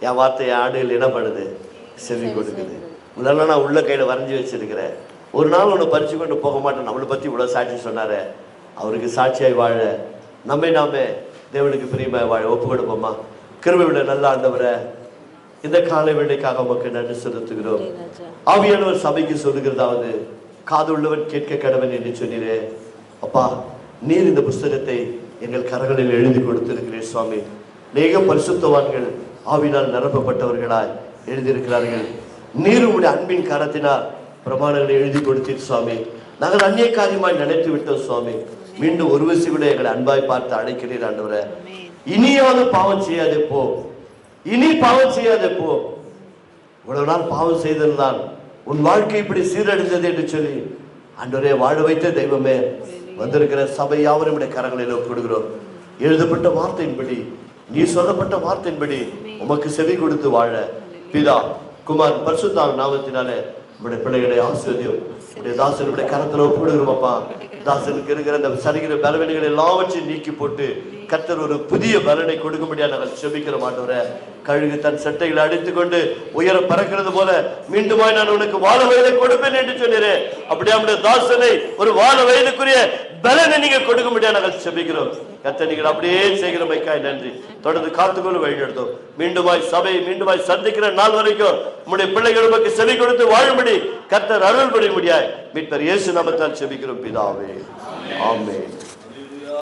Speaker 3: என் வார்த்தை என் ஆடுகள் என்ன பண்ணுது, செவி கொடுக்குது. முதல்ல நான் உள்ள கையில் வரைஞ்சி வச்சிருக்கிறேன். ஒரு நாள் ஒன்று பறிச்சு கொண்டு போக மாட்டேன். நம்மளை பற்றி இவ்வளோ சாட்சி சொன்னார். அவருக்கு சாட்சியாய் வாழ நம்மை நாமே தேவனுக்கு பிரியமாய் வாழ ஒப்பு கொடுப்போமா? கிருபை விட நல்ல ஆண்டவரை, இந்த காலை வேளைக்காக நமக்கு நன்றி செலுத்துகிறோம். ஆவியானவர் சபைக்கு சொல்லுகிறதாவது, காது உள்ளவன் கேட்க கடவன் என்று சொன்னீரே. அப்பா, நீர் இந்த புஸ்தகத்தை எங்கள் கரங்களில் எழுதி கொடுத்திருக்கிறேன் சுவாமி. அநேக பரிசுத்தவான்கள் ஆவினால் நிரப்பப்பட்டவர்களாய் எழுதியிருக்கிறார்கள். நீர் உடைய அன்பின் கரத்தினால் பிரமாணங்களை எழுதி கொடுத்தீர் சுவாமி. நாங்கள் அந்நிய காரியமாய் நினைத்து விட்டோம் சுவாமி. மீண்டும் ஒரு வசி கூட எங்களை அன்பாய் பார்த்து அழைக்கிறீர் ஆண்டவரே. இனியாவது பாவம் செய்யாதே போ, இனி பாவம் செய்யாதே போ. இவ்வளவு நாள் பாவம் செய்திருந்தான், உன் வாழ்க்கை இப்படி சீரழிந்தது என்று சொல்லி ஆண்டவரே வாழ வைத்த தெய்வமே, வந்திருக்கிற சபை யாவரும் கரங்களில் ஒப்பிடுகிறோம். எழுதப்பட்ட வார்த்தையின்படி, நீ சொல்லப்பட்ட வார்த்தையின்படி உமக்கு செவி கொடுத்து வாழ பிதா
Speaker 1: குமார் பரிசுத்த நாமத்தினாலே நம்முடைய பிள்ளைகளை ஆசீர்வதியும். உடைய தாசனுடைய கரத்துல ஒப்புடுகிறோம் அப்பா. தாசனுக்கு இருக்கிற அந்த சரீர பலவீனங்கள் எல்லாவற்றையும் நீக்கி போட்டு கர்த்தர் ஒரு புதிய பலனை கொடுக்க முடியாது நாங்கள் செபிக்கிற மாட்டோர. கழுகு தன் சட்டைகளை அடித்துக் கொண்டு உயர பறக்கிறது போல மீண்டுமாய் நான் உனக்கு வாழ வயதை கொடுப்பேன் என்று சொன்னேன். அப்படியே நம்முடைய தாசனை ஒரு வாழ வயதுக்குரிய பலனை நீங்க கொடுக்க முடியாது நாங்கள் செபிக்கிறோம். கர்த்தர் நீங்கள் அப்படியே செய்கிறமைக்காய் நன்றி. தொடர்ந்து காத்துக்கொண்டு வழிநடத்தும். மீண்டுமாய் சபை மீண்டுமாய் சந்திக்கிற நாள் வரைக்கும் நம்முடைய பிள்ளைகள் நமக்கு செவி கொடுத்து வாழும்படி கர்த்தர் அருள் புரிய முடியாது. மீட்பர் இயேசு நாமத்தால் செபிக்கிறோம் பிதாவே. ஆமென்.